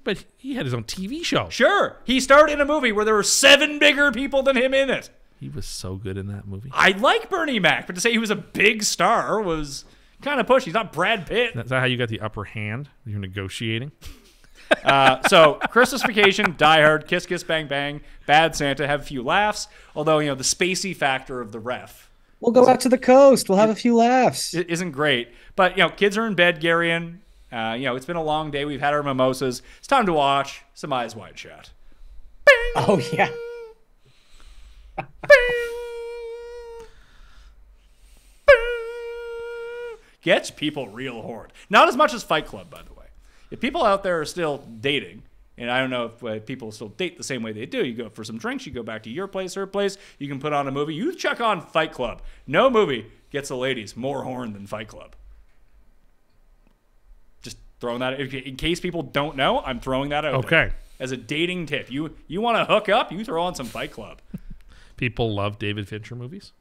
S5: But he had his own TV show.
S3: Sure, he starred in a movie where there were 7 bigger people than him in it.
S5: He was so good in that movie.
S3: I like Bernie Mac, but to say he was a big star was kind of pushy. He's not Brad Pitt.
S5: Is that how you got the upper hand? You're negotiating?
S3: So, Christmas Vacation, Die Hard, Kiss Kiss Bang Bang, Bad Santa, have a few laughs. Although, the spacey factor of the ref
S6: We'll go out to the coast. We'll have a few laughs.
S3: isn't great. But, kids are in bed, Garion. It's been a long day. We've had our mimosas. It's time to watch some Eyes Wide Shut.
S6: Oh, yeah.
S3: Gets people real horned. Not as much as Fight Club, by the way. If people out there are still dating, and I don't know if people still date the same way they do, you go for some drinks, you go back to your place, her place, you can put on a movie, you check on Fight Club. No movie gets the ladies more horned than Fight Club. Just throwing that, in case people don't know, I'm throwing that out there.
S5: Okay.
S3: As a dating tip. You want to hook up, you throw on some Fight Club.
S5: People love David Fincher movies.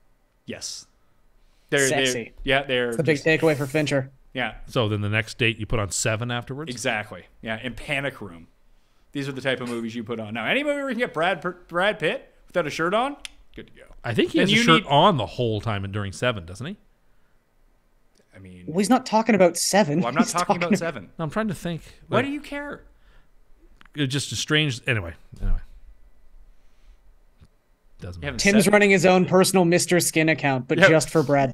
S3: Yes.
S6: Sexy.
S3: They're
S6: It's a big takeaway for Fincher.
S3: yeah,
S5: So then the next date you put on 7 afterwards?
S3: exactly. Yeah, and Panic Room. These are the type of movies you put on. Now, any movie where you can get Brad Pitt without a shirt on, good to go.
S5: I think he
S3: Then
S5: has a
S3: you
S5: shirt
S3: need-
S5: on the whole time during 7, doesn't he?
S3: I mean,
S6: Well, he's not talking about 7.
S3: well, I'm not
S6: He's
S3: talking about 7.
S5: No, I'm trying to think.
S3: Why
S5: Like,
S3: do you care?
S5: it's just a strange... Anyway. Doesn't
S3: You
S5: matter.
S3: haven't
S6: Tim's
S3: said-
S6: running his own personal Mr. Skin account, but
S3: Yeah.
S6: just for Brad.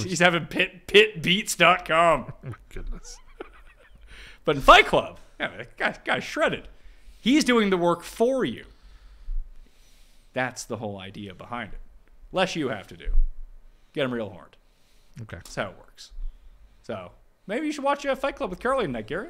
S3: He's having pitbeats.com.
S5: Oh, my goodness.
S3: But in Fight Club, that guy's shredded. He's doing the work for you. That's the whole idea behind it. Less you have to do. Get him real horned.
S5: Okay.
S3: That's how it works. So, maybe you should watch Fight Club with Carly tonight, Gary.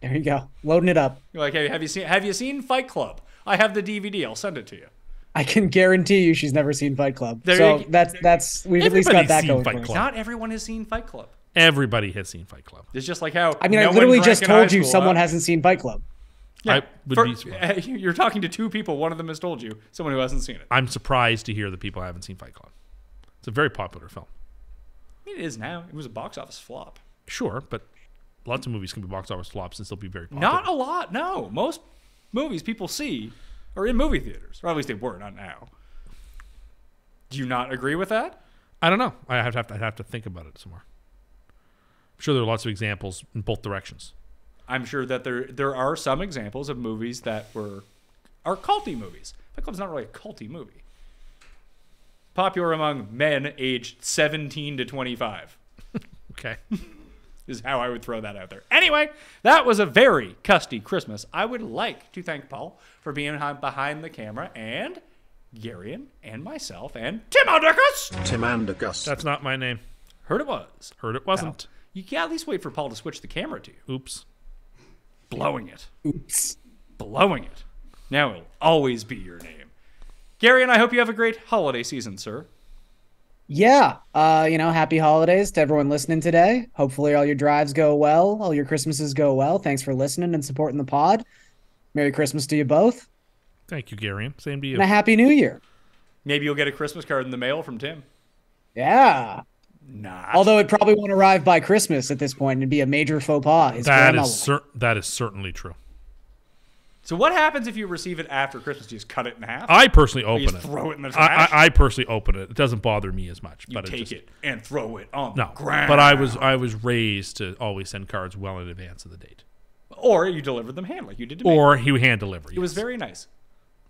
S6: There you go. Loading it up.
S3: You're like, hey, have you seen Fight Club? I have the DVD. I'll send it to you.
S6: I can guarantee you she's never seen Fight Club.
S3: There
S6: So
S3: you-
S6: that's we've at least got
S5: Everybody's
S6: that
S5: seen
S6: going
S5: Fight
S6: for us.
S5: Club.
S3: Not everyone has seen Fight Club.
S5: Everybody has seen Fight Club.
S3: It's just like how
S6: I mean,
S3: no
S6: I
S3: one
S6: literally
S3: drank
S6: just
S3: in high
S6: told you
S3: school,
S6: someone
S3: huh?
S6: hasn't seen Fight Club.
S5: I would be surprised.
S3: You're talking to 2 people. One of them has told you. Someone who hasn't seen it.
S5: I'm surprised to hear that people haven't seen Fight Club. It's a very popular film.
S3: I mean, it is now. It was a box office flop.
S5: Sure, but lots of movies can be box office flops and still be very popular.
S3: Not a lot. No, most movies people see are in movie theaters, or at least they were. Not now. Do you not agree with that?
S5: I don't know. I'd have to think about it some more. I'm sure there are lots of examples in both directions.
S3: I'm sure that there are some examples of movies that are culty movies. Fight Club's not really a culty movie. Popular among men aged 17 to 25
S5: Okay.
S3: is how I would throw that out there. Anyway, that was a very custy Christmas. I would like to thank Paul for being behind the camera, and Garion and myself and Tim Anderson.
S1: Tim Andergus.
S5: That's not my name.
S3: Heard it was.
S5: Heard it wasn't.
S3: You can at least wait for Paul to switch the camera to you.
S5: Oops.
S3: Blowing it.
S6: Oops.
S3: Blowing it. Now it'll always be your name. Garion, I hope you have a great holiday season, sir.
S6: Yeah. Happy holidays to everyone listening today. Hopefully all your drives go well. All your Christmases go well. Thanks for listening and supporting the pod. Merry Christmas to you both.
S5: Thank you, Garion. Same to you.
S6: And a Happy New Year.
S3: Maybe you'll get a Christmas card in the mail from Tim.
S6: Yeah.
S3: Not.
S6: Although it probably won't arrive by Christmas at this point. It'd be a major faux pas. His grandma will.
S5: That is certainly true.
S3: So what happens if you receive it after Christmas? Do you just cut it in half?
S5: I personally
S3: Or you
S5: open
S3: just
S5: it.
S3: throw it in the trash?
S5: I personally open it. It doesn't bother me as much.
S3: you
S5: but
S3: take
S5: just,
S3: it and throw it on
S5: No,
S3: the ground.
S5: but I was raised to always send cards well in advance of the date,
S3: Or you delivered them hand like you did to me.
S5: or he hand deliver.
S3: It was very nice.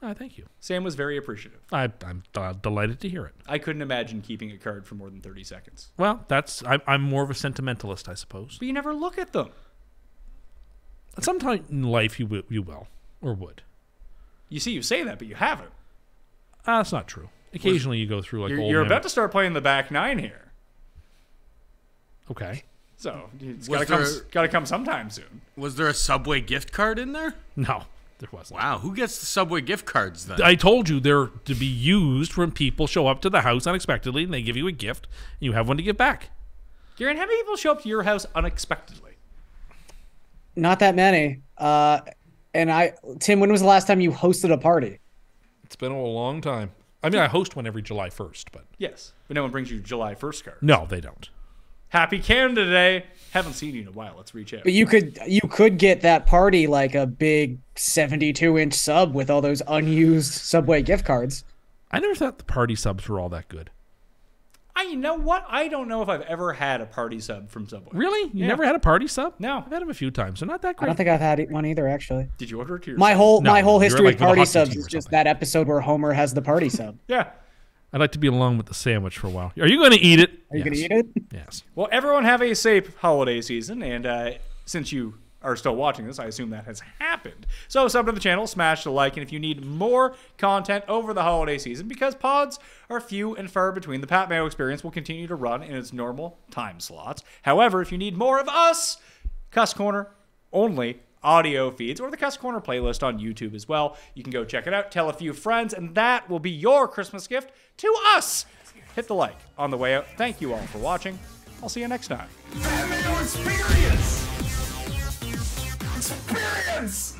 S5: Thank you.
S3: Sam was very appreciative.
S5: I'm delighted to hear it.
S3: I couldn't imagine keeping a card for more than 30 seconds.
S5: Well, I'm more of a sentimentalist, I suppose.
S3: But you never look at them.
S5: Sometime in life you will or would.
S3: You see, you say that, but you haven't.
S5: That's not true. Occasionally you go through like old
S3: You're
S5: mem-
S3: about to start playing the back nine here.
S5: Okay.
S3: So it's
S7: Was
S3: got to come sometime soon.
S7: Was there a Subway gift card in there?
S5: No, there wasn't.
S7: Wow, who gets the Subway gift cards then?
S5: I told you they're to be used when people show up to the house unexpectedly and they give you a gift and you have one to give back.
S3: Garen, how many people show up to your house unexpectedly?
S6: Not that many. Tim, when was the last time you hosted a party?
S5: It's been a long time. I mean, I host one every July 1st, but
S3: Yes, but no one brings you July 1st cards.
S5: no, they don't.
S3: Happy Canada Day. Haven't seen you in a while. Let's reach out.
S6: But you could get that party like a big 72-inch sub with all those unused Subway gift cards.
S5: I never thought the party subs were all that good.
S3: You know what? I don't know if I've ever had a party sub from Subway.
S5: Really? You
S3: Yeah.
S5: never had a party sub?
S3: No.
S5: I've had them a few times. They're not that
S6: I
S5: great.
S6: don't think I've had one either, actually.
S3: Did you order it to yourself?
S6: My whole
S5: you're
S6: history
S5: like
S6: with
S5: with a
S6: party
S5: hockey
S6: subs
S5: team
S6: is
S5: or
S6: just
S5: something.
S6: that episode where Homer has the party sub.
S3: Yeah.
S5: I'd like to be along with the sandwich for a while. Are you going to eat it?
S6: Are you going to eat it?
S5: Yes.
S3: Well, everyone have a safe holiday season, and since you are still watching this, I assume that has happened. So sub to the channel, smash the like, and if you need more content over the holiday season, because pods are few and far between, the Pat Mayo Experience will continue to run in its normal time slots. However, if you need more of us, CUST Corner only audio feeds, or the CUST Corner playlist on YouTube as well. You can go check it out, tell a few friends, and that will be your Christmas gift to us. Hit the like on the way out. Thank you all for watching. I'll see you next time.
S2: Mayo Experience! Experience!